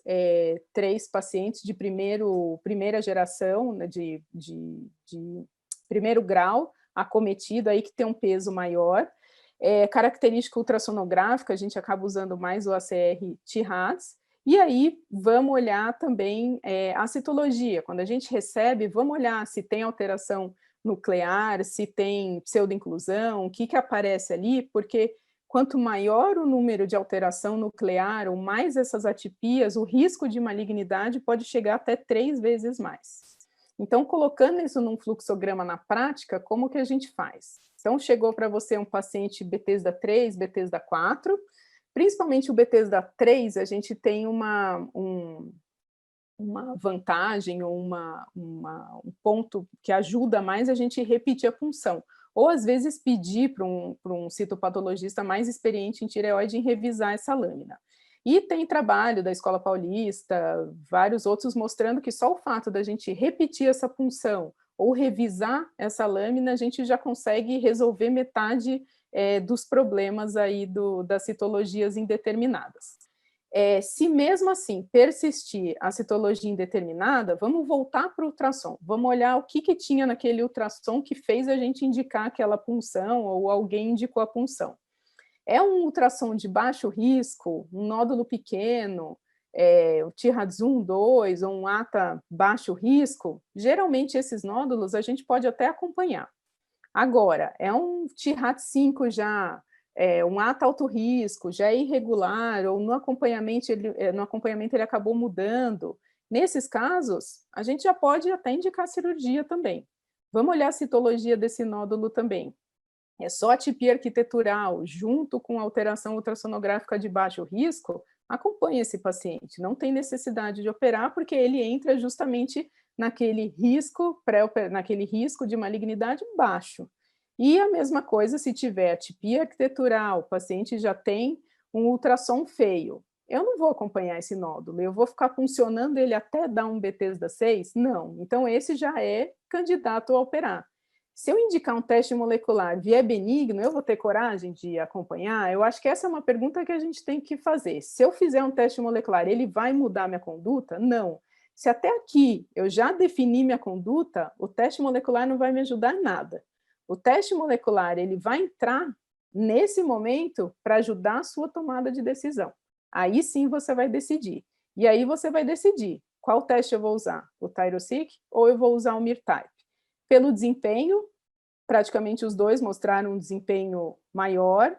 pacientes de primeira geração, né, de primeiro grau, acometido, aí que tem um peso maior. Característica ultrassonográfica, a gente acaba usando mais o ACR-TRADS, e aí vamos olhar também a citologia. Quando a gente recebe, vamos olhar se tem alteração nuclear, se tem pseudoinclusão, o que aparece ali, porque quanto maior o número de alteração nuclear, ou mais essas atipias, o risco de malignidade pode chegar até 3 vezes mais. Então, colocando isso num fluxograma na prática, como que a gente faz? Então, chegou para você um paciente Bethesda 3, Bethesda 4, principalmente o Bethesda 3, a gente tem uma vantagem, ou um ponto que ajuda mais a gente repetir a punção, ou às vezes pedir para um citopatologista mais experiente em tireoide em revisar essa lâmina. E tem trabalho da Escola Paulista, vários outros, mostrando que só o fato da gente repetir essa punção ou revisar essa lâmina, a gente já consegue resolver metade dos problemas aí das citologias indeterminadas. Se mesmo assim persistir a citologia indeterminada, vamos voltar para o ultrassom, vamos olhar o que tinha naquele ultrassom que fez a gente indicar aquela punção, ou alguém indicou a punção. É um ultrassom de baixo risco, um nódulo pequeno, o TIRADS1, 2, ou um ATA baixo risco, geralmente esses nódulos a gente pode até acompanhar. Agora, é um TIRADS5 já, um ATA alto risco, já é irregular, ou no acompanhamento ele acabou mudando. Nesses casos, a gente já pode até indicar cirurgia também. Vamos olhar a citologia desse nódulo também. É só atipia arquitetural, junto com alteração ultrassonográfica de baixo risco, acompanhe esse paciente. Não tem necessidade de operar, porque ele entra justamente naquele risco de malignidade baixo. E a mesma coisa se tiver atipia arquitetural, o paciente já tem um ultrassom feio, eu não vou acompanhar esse nódulo, eu vou ficar puncionando ele até dar um Bethesda 6? Não. Então, esse já é candidato a operar. Se eu indicar um teste molecular vier benigno, eu vou ter coragem de acompanhar? Eu acho que essa é uma pergunta que a gente tem que fazer. Se eu fizer um teste molecular, ele vai mudar minha conduta? Não. Se até aqui eu já defini minha conduta, o teste molecular não vai me ajudar em nada. O teste molecular ele vai entrar nesse momento para ajudar a sua tomada de decisão. Aí sim você vai decidir. E aí você vai decidir qual teste eu vou usar, o Tyro-Seq ou eu vou usar o MIR-Type. Pelo desempenho, praticamente os dois mostraram um desempenho maior,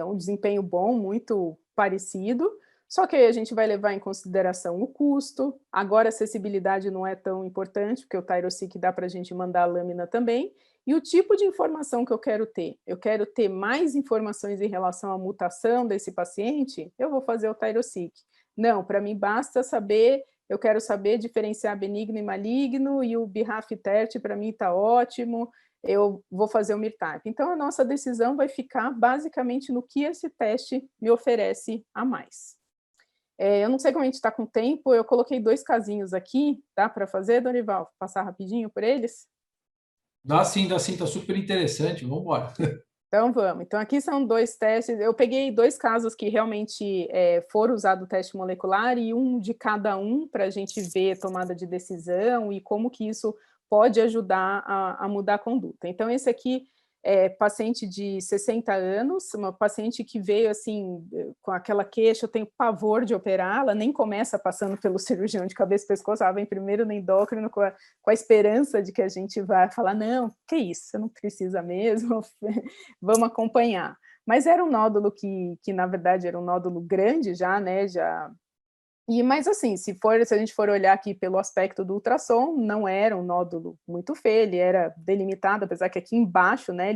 um desempenho bom, muito parecido, só que aí a gente vai levar em consideração o custo. Agora a acessibilidade não é tão importante, porque o Tyro-Seq dá para a gente mandar a lâmina também, e o tipo de informação que eu quero ter. Eu quero ter mais informações em relação à mutação desse paciente, eu vou fazer o Tyro-Seq. Não, para mim basta saber, eu quero saber diferenciar benigno e maligno, e o BRAF-TERT para mim está ótimo, eu vou fazer o MIR-Type. Então, a nossa decisão vai ficar basicamente no que esse teste me oferece a mais. Eu não sei como a gente está com tempo, eu coloquei 2 casinhos aqui, dá para fazer, Dorival? Passar rapidinho por eles? Dá sim, tá super interessante, vamos embora. Então, vamos. Então, aqui são 2 testes. Eu peguei 2 casos que realmente foram usados o teste molecular e um de cada um para a gente ver tomada de decisão e como que isso pode ajudar a mudar a conduta. Então, esse aqui é paciente de 60 anos, uma paciente que veio assim, com aquela queixa, eu tenho pavor de operar, ela nem começa passando pelo cirurgião de cabeça e pescoço, ela vem primeiro no endócrino com a esperança de que a gente vai falar, não, que isso, você não precisa mesmo, vamos acompanhar. Mas era um nódulo que na verdade era um nódulo grande já, né, mas assim, se a gente for olhar aqui pelo aspecto do ultrassom, não era um nódulo muito feio, ele era delimitado, apesar que aqui embaixo, né,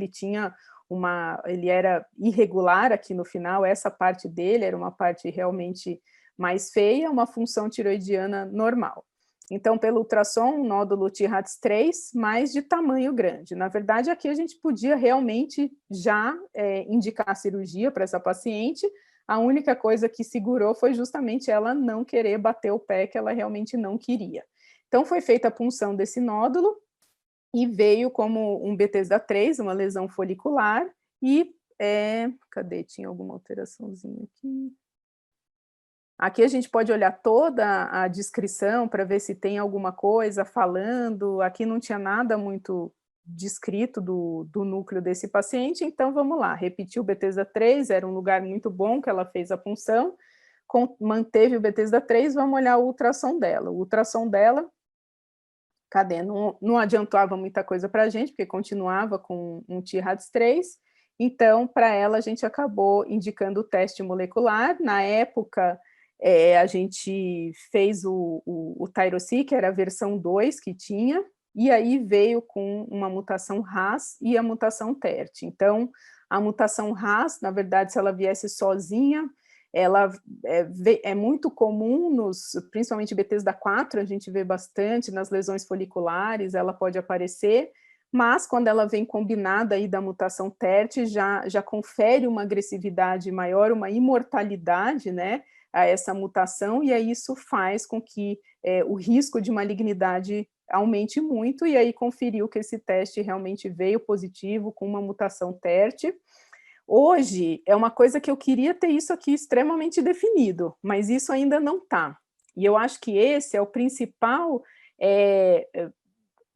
ele era irregular aqui no final, essa parte dele era uma parte realmente mais feia, uma função tiroidiana normal. Então, pelo ultrassom, um nódulo TRADS3, mas de tamanho grande. Na verdade, aqui a gente podia realmente já indicar a cirurgia para essa paciente. A única coisa que segurou foi justamente ela não querer bater o pé, que ela realmente não queria. Então, foi feita a punção desse nódulo e veio como um Bethesda 3, uma lesão folicular, e cadê? Tinha alguma alteraçãozinha aqui? Aqui a gente pode olhar toda a descrição para ver se tem alguma coisa falando. Aqui não tinha nada muito descrito do núcleo desse paciente, então vamos lá. Repetiu o Bethesda 3, era um lugar muito bom que ela fez a punção, manteve o Bethesda 3, vamos olhar o ultrassom dela. O ultrassom dela, cadê? Não adiantava muita coisa para a gente, porque continuava com um TRADS3, então para ela a gente acabou indicando o teste molecular. Na época, a gente fez o Tyro-Seq, que era a versão 2 que tinha, e aí veio com uma mutação RAS e a mutação TERT. Então, a mutação RAS, na verdade, se ela viesse sozinha, ela é muito comum, principalmente Bethesda 4, a gente vê bastante nas lesões foliculares, ela pode aparecer, mas quando ela vem combinada aí da mutação TERT, já confere uma agressividade maior, uma imortalidade, né, a essa mutação, e aí isso faz com que o risco de malignidade aumente muito, e aí conferiu que esse teste realmente veio positivo com uma mutação TERT. Hoje, é uma coisa que eu queria ter isso aqui extremamente definido, mas isso ainda não está. E eu acho que esse é o principal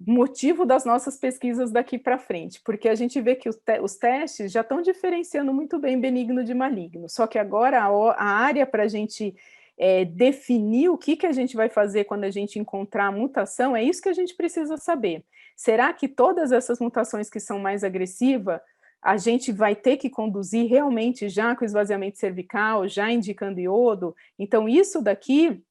motivo das nossas pesquisas daqui para frente, porque a gente vê que os testes já estão diferenciando muito bem benigno de maligno, só que agora a área para a gente definir o que a gente vai fazer quando a gente encontrar a mutação, é isso que a gente precisa saber. Será que todas essas mutações que são mais agressivas, a gente vai ter que conduzir realmente já com esvaziamento cervical, já indicando iodo? Então, isso daqui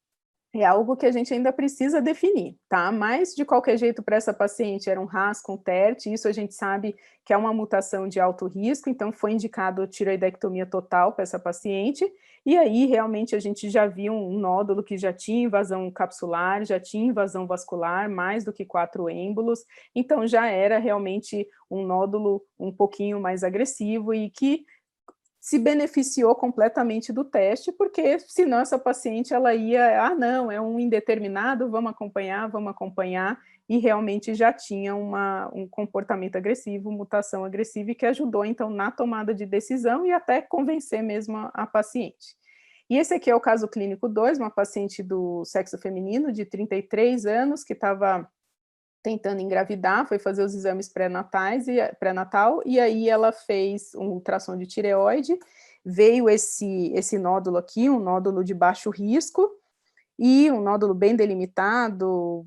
é algo que a gente ainda precisa definir, tá? Mas, de qualquer jeito, para essa paciente era um RAS com TERT, isso a gente sabe que é uma mutação de alto risco, então foi indicado tireoidectomia total para essa paciente, e aí realmente a gente já viu um nódulo que já tinha invasão capsular, já tinha invasão vascular, mais do que 4 êmbolos, então já era realmente um nódulo um pouquinho mais agressivo e que se beneficiou completamente do teste, porque senão essa paciente ela ia, não, é um indeterminado, vamos acompanhar, e realmente já tinha um comportamento agressivo, mutação agressiva, que ajudou, então, na tomada de decisão e até convencer mesmo a paciente. E esse aqui é o caso clínico 2, uma paciente do sexo feminino, de 33 anos, que estava tentando engravidar, foi fazer os exames pré-natal, e aí ela fez um ultrassom de tireoide, veio esse nódulo aqui, um nódulo de baixo risco, e um nódulo bem delimitado,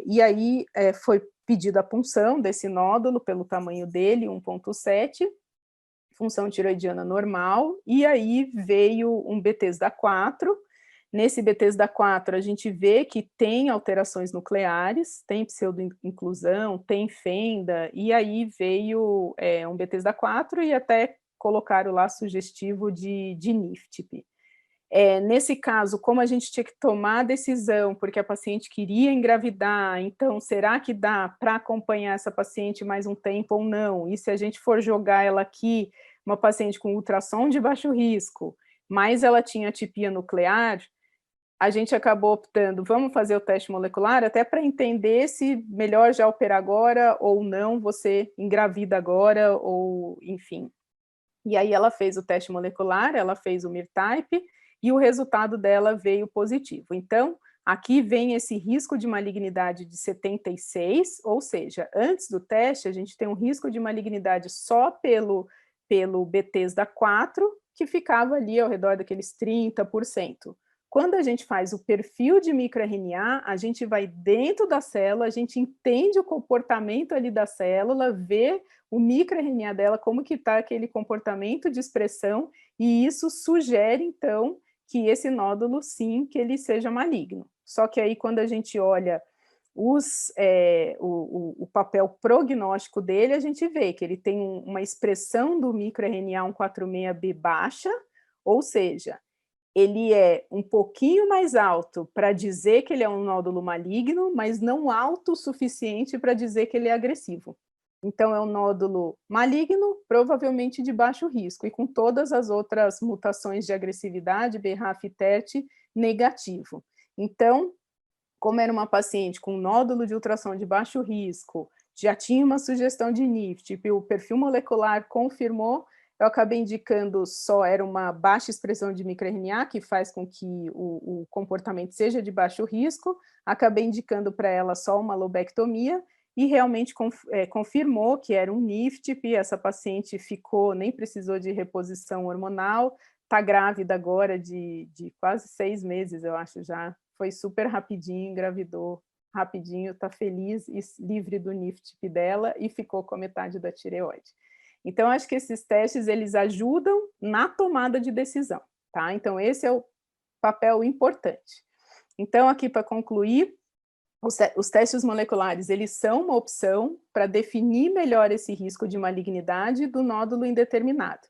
e aí foi pedida a punção desse nódulo, pelo tamanho dele, 1,7, função tireoidiana normal, e aí veio um Bethesda-4. Nesse Bethesda-4, a gente vê que tem alterações nucleares, tem pseudoinclusão, tem fenda, e aí veio um Bethesda-4 e até colocaram lá sugestivo de NIFTP. Nesse caso, como a gente tinha que tomar a decisão, porque a paciente queria engravidar, então será que dá para acompanhar essa paciente mais um tempo ou não? E se a gente for jogar ela aqui, uma paciente com ultrassom de baixo risco, mas ela tinha atipia nuclear, a gente acabou optando, vamos fazer o teste molecular, até para entender se melhor já operar agora ou não, você engravida agora, ou enfim. E aí ela fez o teste molecular, ela fez o MIR-type, e o resultado dela veio positivo. Então, aqui vem esse risco de malignidade de 76, ou seja, antes do teste, a gente tem um risco de malignidade só pelo Bethesda-4, que ficava ali ao redor daqueles 30%. Quando a gente faz o perfil de microRNA, a gente vai dentro da célula, a gente entende o comportamento ali da célula, vê o microRNA dela, como que está aquele comportamento de expressão, e isso sugere, então, que esse nódulo, sim, que ele seja maligno. Só que aí, quando a gente olha o papel prognóstico dele, a gente vê que ele tem uma expressão do microRNA 146B baixa, ou seja, ele é um pouquinho mais alto para dizer que ele é um nódulo maligno, mas não alto o suficiente para dizer que ele é agressivo. Então, é um nódulo maligno, provavelmente de baixo risco, e com todas as outras mutações de agressividade, BRAF e TET, negativo. Então, como era uma paciente com nódulo de ultrassom de baixo risco, já tinha uma sugestão de NIFTP, o perfil molecular confirmou, eu acabei indicando era uma baixa expressão de microRNA, que faz com que o comportamento seja de baixo risco, acabei indicando para ela só uma lobectomia, e realmente confirmou que era um NIFTP, essa paciente nem precisou de reposição hormonal, está grávida agora de quase 6 meses, eu acho já, foi super rapidinho, engravidou rapidinho, está feliz e livre do NIFTP dela e ficou com a metade da tireoide. Então, acho que esses testes, eles ajudam na tomada de decisão, tá? Então, esse é o papel importante. Então, aqui para concluir, os testes moleculares, eles são uma opção para definir melhor esse risco de malignidade do nódulo indeterminado.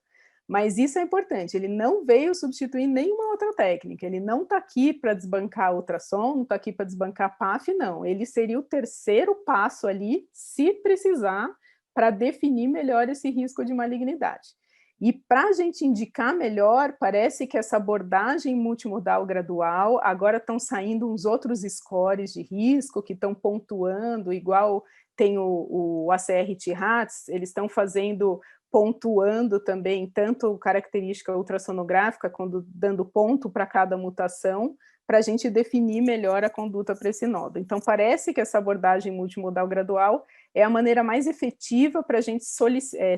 Mas isso é importante, ele não veio substituir nenhuma outra técnica, ele não está aqui para desbancar ultrassom, não está aqui para desbancar PAF, não. Ele seria o terceiro passo ali, se precisar, para definir melhor esse risco de malignidade. E para a gente indicar melhor, parece que essa abordagem multimodal gradual, agora estão saindo uns outros scores de risco que estão pontuando, igual tem o ACR-TRATS, eles estão pontuando também, tanto característica ultrassonográfica, quando dando ponto para cada mutação, para a gente definir melhor a conduta para esse nódulo. Então, parece que essa abordagem multimodal gradual é a maneira mais efetiva para a gente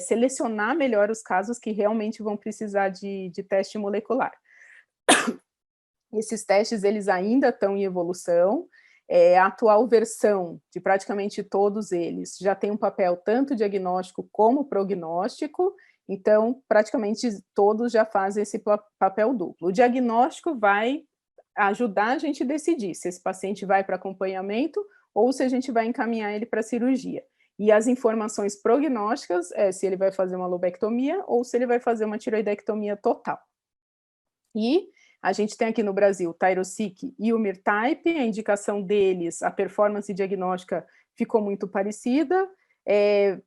selecionar melhor os casos que realmente vão precisar de teste molecular. Esses testes, eles ainda estão em evolução, a atual versão de praticamente todos eles já tem um papel tanto diagnóstico como prognóstico, então praticamente todos já fazem esse papel duplo. O diagnóstico vai ajudar a gente a decidir se esse paciente vai para acompanhamento ou se a gente vai encaminhar ele para cirurgia. E as informações prognósticas se ele vai fazer uma lobectomia ou se ele vai fazer uma tiroidectomia total. E a gente tem aqui no Brasil o Tyroseq e o MIR-type, a indicação deles, a performance diagnóstica ficou muito parecida,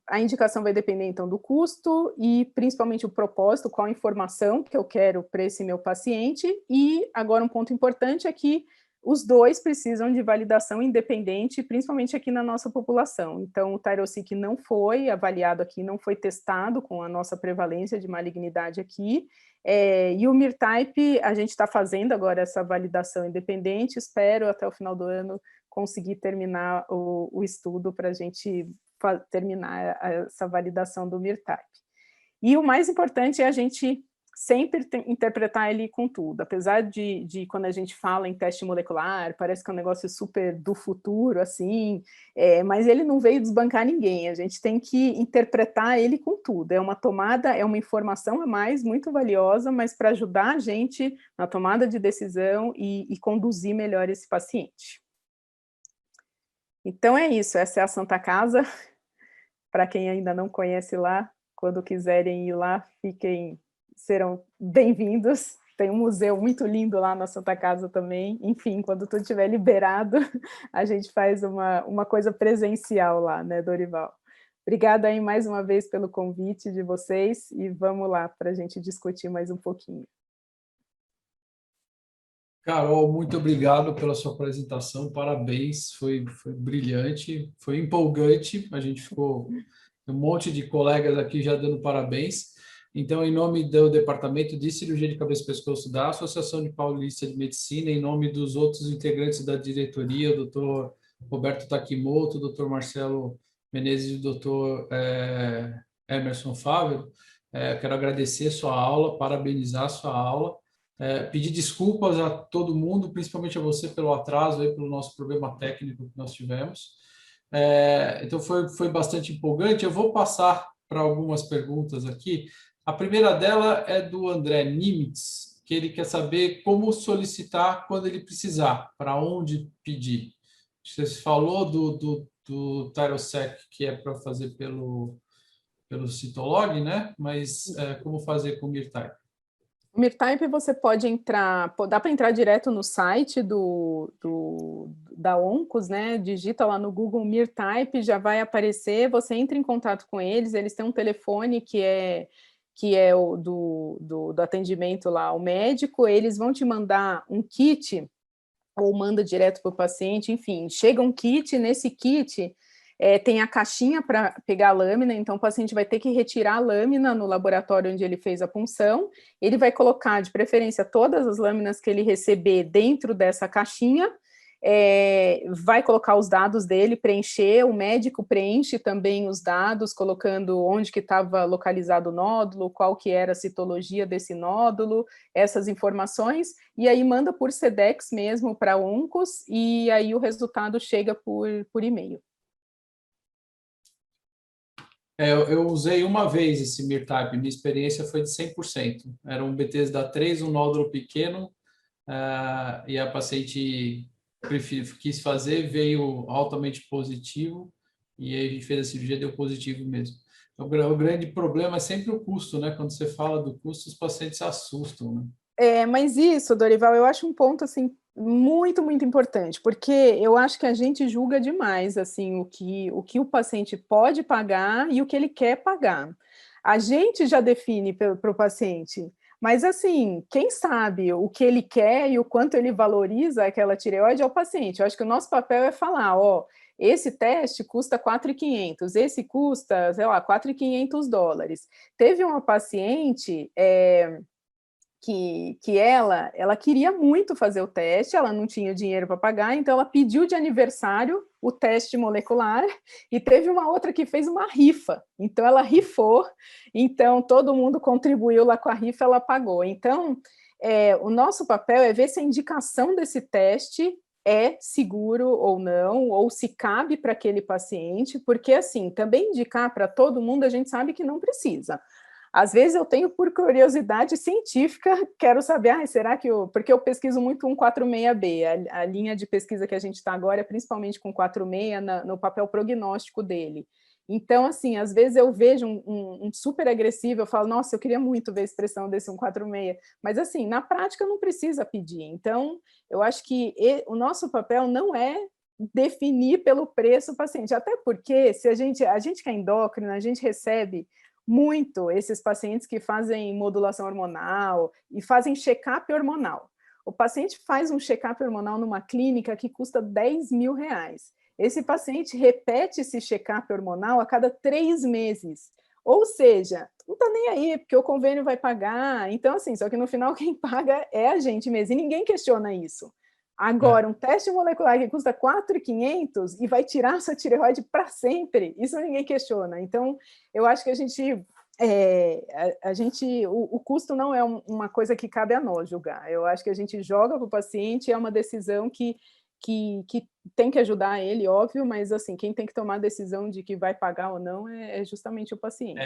A indicação vai depender, então, do custo e, principalmente, o propósito, qual a informação que eu quero para esse meu paciente. E, agora, um ponto importante é que os dois precisam de validação independente, principalmente aqui na nossa população. Então, o Tyrosic não foi avaliado aqui, não foi testado com a nossa prevalência de malignidade aqui, e o Mirtype, a gente está fazendo agora essa validação independente, espero até o final do ano conseguir terminar o estudo para a gente terminar essa validação do Mirtype. E o mais importante é a gente sempre interpretar ele com tudo, apesar de quando a gente fala em teste molecular, parece que é um negócio super do futuro, assim, mas ele não veio desbancar ninguém, a gente tem que interpretar ele com tudo, é uma tomada, é uma informação a mais muito valiosa, mas para ajudar a gente na tomada de decisão e conduzir melhor esse paciente. Então é isso, essa é a Santa Casa, para quem ainda não conhece lá, quando quiserem ir lá, serão bem-vindos. Tem um museu muito lindo lá na Santa Casa também. Enfim, quando tudo estiver liberado, a gente faz uma coisa presencial lá, né, Dorival? Obrigada aí mais uma vez pelo convite de vocês e vamos lá para a gente discutir mais um pouquinho. Carol, muito obrigado pela sua apresentação, parabéns, foi brilhante, foi empolgante, a gente ficou, um monte de colegas aqui já dando parabéns. Então, em nome do Departamento de Cirurgia de Cabeça e Pescoço da Associação de Paulista de Medicina, em nome dos outros integrantes da diretoria, o doutor Roberto Takimoto, o doutor Marcelo Menezes e o doutor Emerson Fávero, quero agradecer a sua aula, parabenizar a sua aula, pedir desculpas a todo mundo, principalmente a você pelo atraso, aí, pelo nosso problema técnico que nós tivemos. Então, foi bastante empolgante. Eu vou passar para algumas perguntas aqui. A primeira dela é do André Nimitz, que ele quer saber como solicitar quando ele precisar, para onde pedir. Você falou do Tyrosec, que é para fazer pelo Citolog, né? Mas como fazer com o Mirtype? O Mirtype você pode entrar, dá para entrar direto no site da Oncos, né? Digita lá no Google Mirtype, já vai aparecer, você entra em contato com eles têm um telefone que é o do atendimento lá ao médico, eles vão te mandar um kit, ou manda direto para o paciente, enfim, chega um kit, nesse kit tem a caixinha para pegar a lâmina, então o paciente vai ter que retirar a lâmina no laboratório onde ele fez a punção, ele vai colocar, de preferência, todas as lâminas que ele receber dentro dessa caixinha, vai colocar os dados dele, preencher, o médico preenche também os dados, colocando onde que estava localizado o nódulo, qual que era a citologia desse nódulo, essas informações, e aí manda por Sedex mesmo para Oncos, e aí o resultado chega por e-mail. Eu usei uma vez esse Mirtype, minha experiência foi de 100%. Era um Bethesda 3, um nódulo pequeno, e a paciente quis fazer, veio altamente positivo, e aí a gente fez a cirurgia, deu positivo mesmo. Então, o grande problema é sempre o custo, né? Quando você fala do custo, os pacientes se assustam, né? Mas isso, Dorival, eu acho um ponto, assim, muito, muito importante, porque eu acho que a gente julga demais, assim, o que o paciente pode pagar e o que ele quer pagar. A gente já define para o paciente, mas, assim, quem sabe o que ele quer e o quanto ele valoriza aquela tireoide é o paciente. Eu acho que o nosso papel é falar, ó, esse teste custa 4.500, esse custa, sei lá, $4.500. Teve uma paciente que ela queria muito fazer o teste, ela não tinha dinheiro para pagar, então ela pediu de aniversário o teste molecular, e teve uma outra que fez uma rifa, então ela rifou, então todo mundo contribuiu lá com a rifa, ela pagou. Então, o nosso papel é ver se a indicação desse teste é seguro ou não, ou se cabe para aquele paciente, porque assim, também indicar para todo mundo, a gente sabe que não precisa. Às vezes eu tenho, por curiosidade científica, quero saber, será que porque eu pesquiso muito 146B, a linha de pesquisa que a gente está agora é principalmente com 46 no papel prognóstico dele. Então, assim, às vezes eu vejo um super agressivo, eu falo, nossa, eu queria muito ver a expressão desse 146, mas assim, na prática não precisa pedir. Então, eu acho que o nosso papel não é definir pelo preço o paciente, até porque se a gente que é endócrina, a gente recebe muito esses pacientes que fazem modulação hormonal e fazem check-up hormonal. O paciente faz um check-up hormonal numa clínica que custa R$ 10.000. Esse paciente repete esse check-up hormonal a cada 3 meses. Ou seja, não está nem aí, porque o convênio vai pagar. Então, assim, só que no final quem paga é a gente mesmo, e ninguém questiona isso. Agora, um teste molecular que custa 4.500 e vai tirar a sua tireoide para sempre, isso ninguém questiona. Então, eu acho que o custo não é uma coisa que cabe a nós julgar. Eu acho que a gente joga para o paciente, é uma decisão que tem que ajudar ele, óbvio, mas assim, quem tem que tomar a decisão de que vai pagar ou não é justamente o paciente.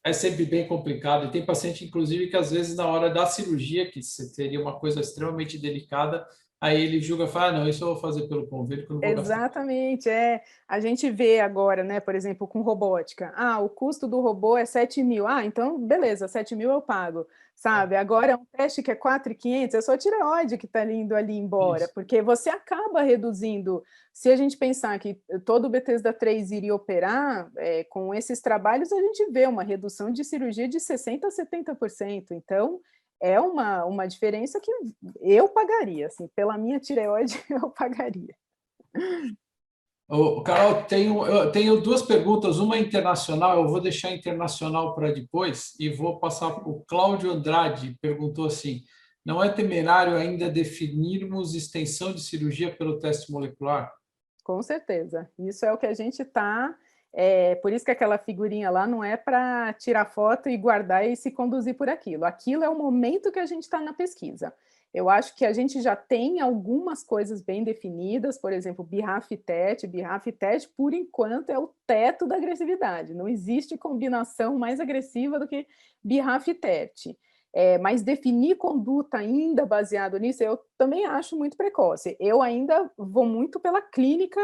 É sempre bem complicado. E tem paciente, inclusive, que às vezes na hora da cirurgia, que seria uma coisa extremamente delicada, aí ele julga e fala, não, isso eu vou fazer pelo convênio, que eu não vou gastar. Exatamente, a gente vê agora, né, por exemplo, com robótica, o custo do robô é 7.000, então beleza, 7.000 eu pago, sabe? Agora é um teste que é 4.500, é só a tireoide que está indo ali embora, Isso. porque você acaba reduzindo, se a gente pensar que todo o Bethesda 3 iria operar, com esses trabalhos a gente vê uma redução de cirurgia de 60% a 70%, então é uma diferença que eu pagaria, assim, pela minha tireoide eu pagaria. Carol, eu tenho duas perguntas, uma internacional, eu vou deixar internacional para depois e vou passar para o Cláudio Andrade, perguntou assim, não é temerário ainda definirmos extensão de cirurgia pelo teste molecular? Com certeza, isso é o que a gente está, por isso que aquela figurinha lá não é para tirar foto e guardar e se conduzir por aquilo, aquilo é o momento que a gente está na pesquisa. Eu acho que a gente já tem algumas coisas bem definidas, por exemplo, BRAF/TET, por enquanto, é o teto da agressividade, não existe combinação mais agressiva do que BRAF/TET. Mas definir conduta ainda baseado nisso, eu também acho muito precoce. Eu ainda vou muito pela clínica,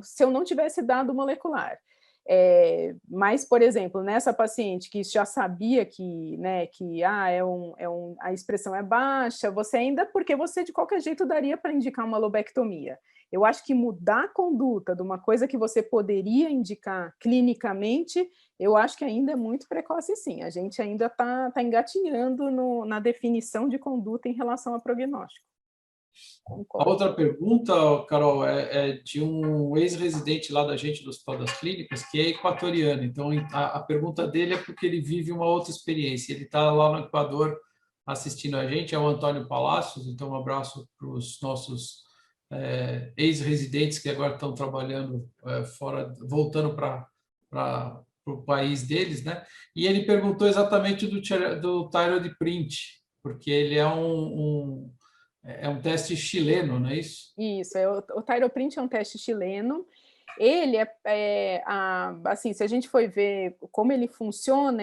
se eu não tivesse dado molecular. Mas, por exemplo, nessa paciente que já sabia que, né, a expressão é baixa, você ainda, porque você de qualquer jeito daria para indicar uma lobectomia. Eu acho que mudar a conduta de uma coisa que você poderia indicar clinicamente, eu acho que ainda é muito precoce, sim. A gente ainda está engatinhando na definição de conduta em relação a prognóstico. A Concordo. outra pergunta, Carol, é de um ex-residente lá da gente do Hospital das Clínicas, que é equatoriano. Então, a pergunta dele é porque ele vive uma outra experiência. Ele está lá no Equador assistindo a gente, é o Antônio Palacios. Então, um abraço para os nossos ex-residentes que agora estão trabalhando fora, voltando para o país deles, né? E ele perguntou exatamente do thyroid print, porque ele é um teste chileno, não é isso? Isso, o Thyroprint é um teste chileno. Ele assim, se a gente for ver como ele funciona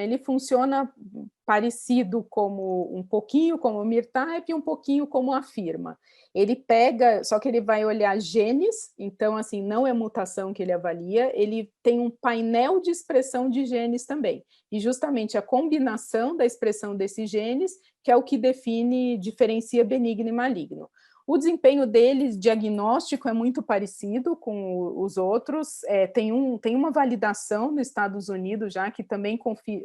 parecido como um pouquinho como o Mirtype e um pouquinho como a Afirma. Ele pega, só que ele vai olhar genes, então assim, não é mutação que ele avalia, ele tem um painel de expressão de genes também. E justamente a combinação da expressão desses genes que é o que diferencia benigno e maligno. O desempenho deles, diagnóstico, é muito parecido com os outros. Tem uma validação nos Estados Unidos já que também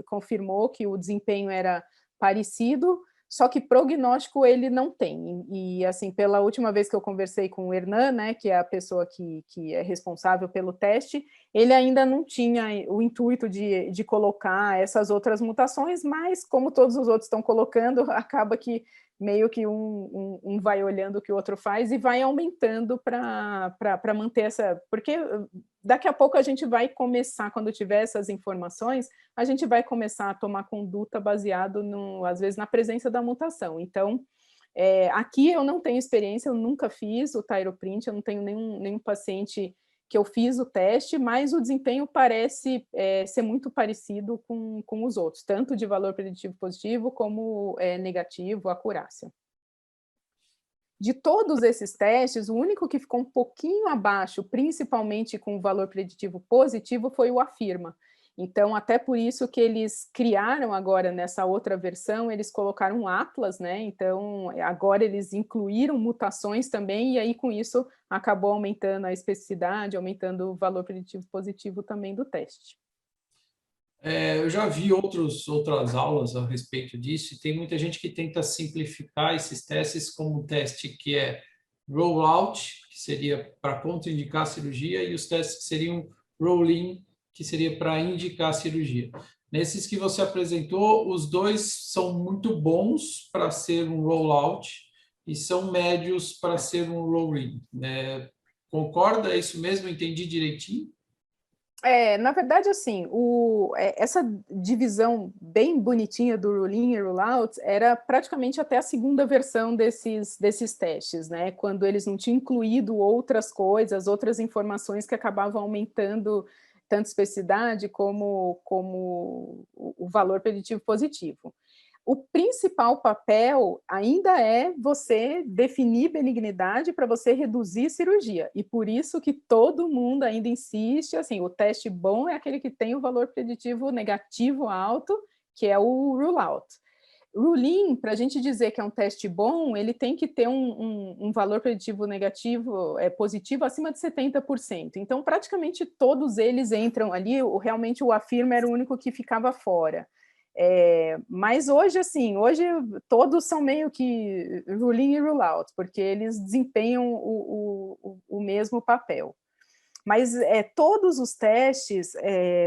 confirmou que o desempenho era parecido, só que prognóstico ele não tem. E assim, pela última vez que eu conversei com o Hernan, né, que é a pessoa que é responsável pelo teste, ele ainda não tinha o intuito de colocar essas outras mutações, mas como todos os outros estão colocando, acaba que meio que um vai olhando o que o outro faz e vai aumentando para manter essa... Porque daqui a pouco a gente vai começar, quando tiver essas informações, a gente vai começar a tomar conduta baseado, às vezes, na presença da mutação. Então, aqui eu não tenho experiência, eu nunca fiz o Thyroprint, eu não tenho nenhum paciente que eu fiz o teste, mas o desempenho parece ser muito parecido com os outros, tanto de valor preditivo positivo como negativo, acurácia. De todos esses testes, o único que ficou um pouquinho abaixo, principalmente com o valor preditivo positivo, foi o Afirma. Então, até por isso que eles criaram agora, nessa outra versão, eles colocaram um atlas, né? Então, agora eles incluíram mutações também, e aí, com isso, acabou aumentando a especificidade, aumentando o valor preditivo positivo também do teste. Eu já vi outras aulas a respeito disso, e tem muita gente que tenta simplificar esses testes como um teste que é roll-out, que seria para contraindicar a cirurgia, e os testes que seriam roll-in, que seria para indicar a cirurgia. Nesses que você apresentou, os dois são muito bons para ser um roll-out e são médios para ser um roll-in. Concorda? É isso mesmo? Entendi direitinho? Na verdade, assim, essa divisão bem bonitinha do rule-in e rule-out era praticamente até a segunda versão desses testes, né? Quando eles não tinham incluído outras coisas, outras informações que acabavam aumentando tanto especificidade como o valor preditivo positivo. O principal papel ainda é você definir benignidade para você reduzir cirurgia, e por isso que todo mundo ainda insiste, assim, o teste bom é aquele que tem o valor preditivo negativo alto, que é o rule-out. Rule-in, para a gente dizer que é um teste bom, ele tem que ter um valor preditivo negativo, positivo, acima de 70%. Então, praticamente todos eles entram ali, realmente o AFIRMA era o único que ficava fora. Mas hoje, assim, hoje todos são meio que rule-in e rule-out, porque eles desempenham o mesmo papel. Mas todos os testes,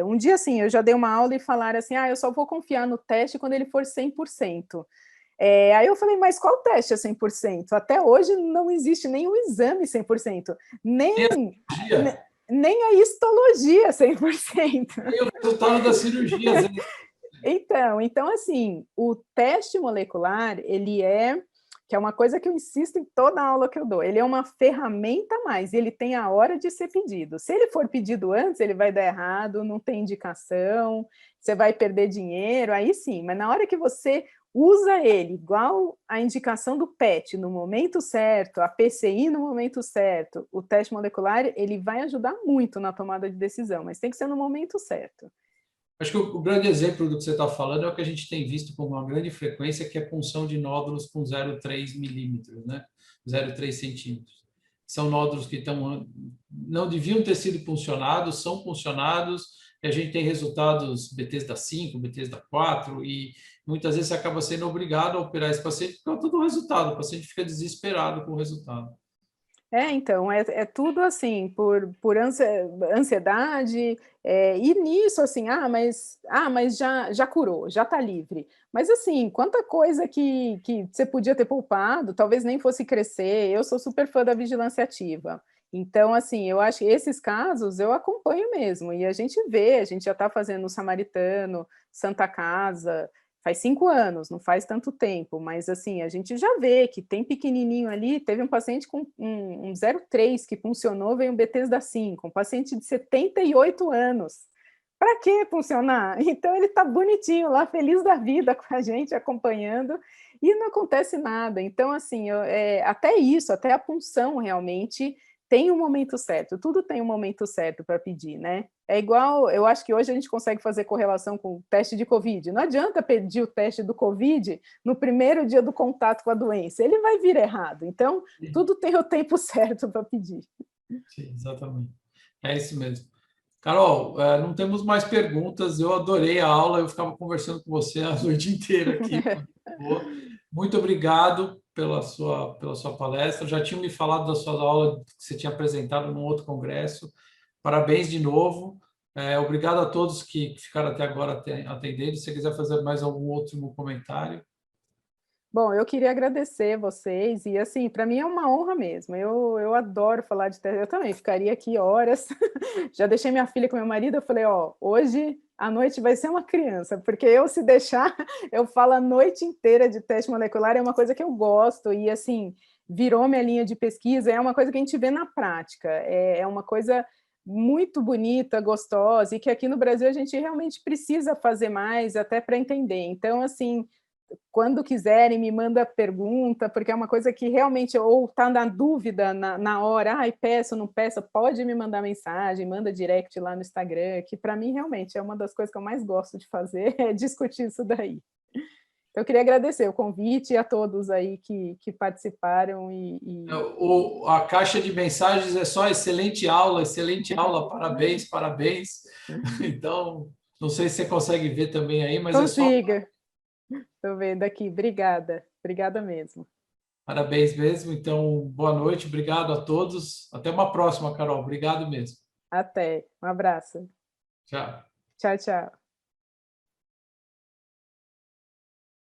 um dia assim, eu já dei uma aula e falaram assim, eu só vou confiar no teste quando ele for 100%. Aí eu falei, mas qual teste é 100%? Até hoje não existe nenhum exame 100%, nem a histologia 100%. E o resultado da cirurgia, às vezes. Então, assim, o teste molecular, que é uma coisa que eu insisto em toda aula que eu dou, ele é uma ferramenta a mais, ele tem a hora de ser pedido. Se ele for pedido antes, ele vai dar errado, não tem indicação, você vai perder dinheiro, aí sim, mas na hora que você usa ele, igual a indicação do PET no momento certo, a PCI no momento certo, o teste molecular, ele vai ajudar muito na tomada de decisão, mas tem que ser no momento certo. Acho que o grande exemplo do que você está falando é o que a gente tem visto com uma grande frequência, que é a punção de nódulos com 0,3 milímetros, né? 0,3 centímetros. São nódulos que não deviam ter sido puncionados, são puncionados, e a gente tem resultados BTs da 5, BTs da 4, e muitas vezes você acaba sendo obrigado a operar esse paciente por causa do resultado, o paciente fica desesperado com o resultado. Então, é tudo assim, por ansiedade, e nisso, assim, mas já curou, já está livre. Mas, assim, quanta coisa que você podia ter poupado, talvez nem fosse crescer. Eu sou super fã da vigilância ativa. Então, assim, eu acho que esses casos eu acompanho mesmo, e a gente vê, a gente já está fazendo o Samaritano, Santa Casa, faz 5 anos, não faz tanto tempo, mas assim, a gente já vê que tem pequenininho ali, teve um paciente com um 0,3 que funcionou, veio um Bethesda 5, um paciente de 78 anos. Para que funcionar? Então ele está bonitinho lá, feliz da vida com a gente, acompanhando, e não acontece nada. Então, assim, até isso, até a punção realmente tem um momento certo, tudo tem um momento certo para pedir, né? É igual, eu acho que hoje a gente consegue fazer correlação com o teste de Covid. Não adianta pedir o teste do Covid no primeiro dia do contato com a doença, ele vai vir errado. Então, tudo tem o tempo certo para pedir. Sim, exatamente. É isso mesmo. Carol, não temos mais perguntas. Eu adorei a aula, eu ficava conversando com você a noite inteira aqui. Muito obrigado pela sua palestra. Já tinha me falado da sua aula que você tinha apresentado num outro congresso. Parabéns de novo. Obrigado a todos que ficaram até agora atendendo. Se você quiser fazer mais algum último comentário. Bom, eu queria agradecer vocês, e assim, para mim é uma honra mesmo, eu adoro falar de teste, eu também ficaria aqui horas, já deixei minha filha com meu marido, eu falei, hoje à noite vai ser uma criança, porque eu, se deixar, eu falo a noite inteira de teste molecular, é uma coisa que eu gosto, e assim, virou minha linha de pesquisa, é uma coisa que a gente vê na prática, é uma coisa muito bonita, gostosa, e que aqui no Brasil a gente realmente precisa fazer mais, até para entender, então assim, quando quiserem, me manda pergunta, porque é uma coisa que realmente, ou está na dúvida na hora, peço, não peço, pode me mandar mensagem, manda direct lá no Instagram, que para mim realmente é uma das coisas que eu mais gosto de fazer, é discutir isso daí. Então, eu queria agradecer o convite e a todos aí que participaram. A caixa de mensagens é só excelente aula, parabéns, parabéns. Então, não sei se você consegue ver também aí, mas Consiga. Estou vendo aqui, obrigada mesmo. Parabéns mesmo, então boa noite, obrigado a todos, até uma próxima, Carol, obrigado mesmo. Até, um abraço. Tchau. Tchau, tchau.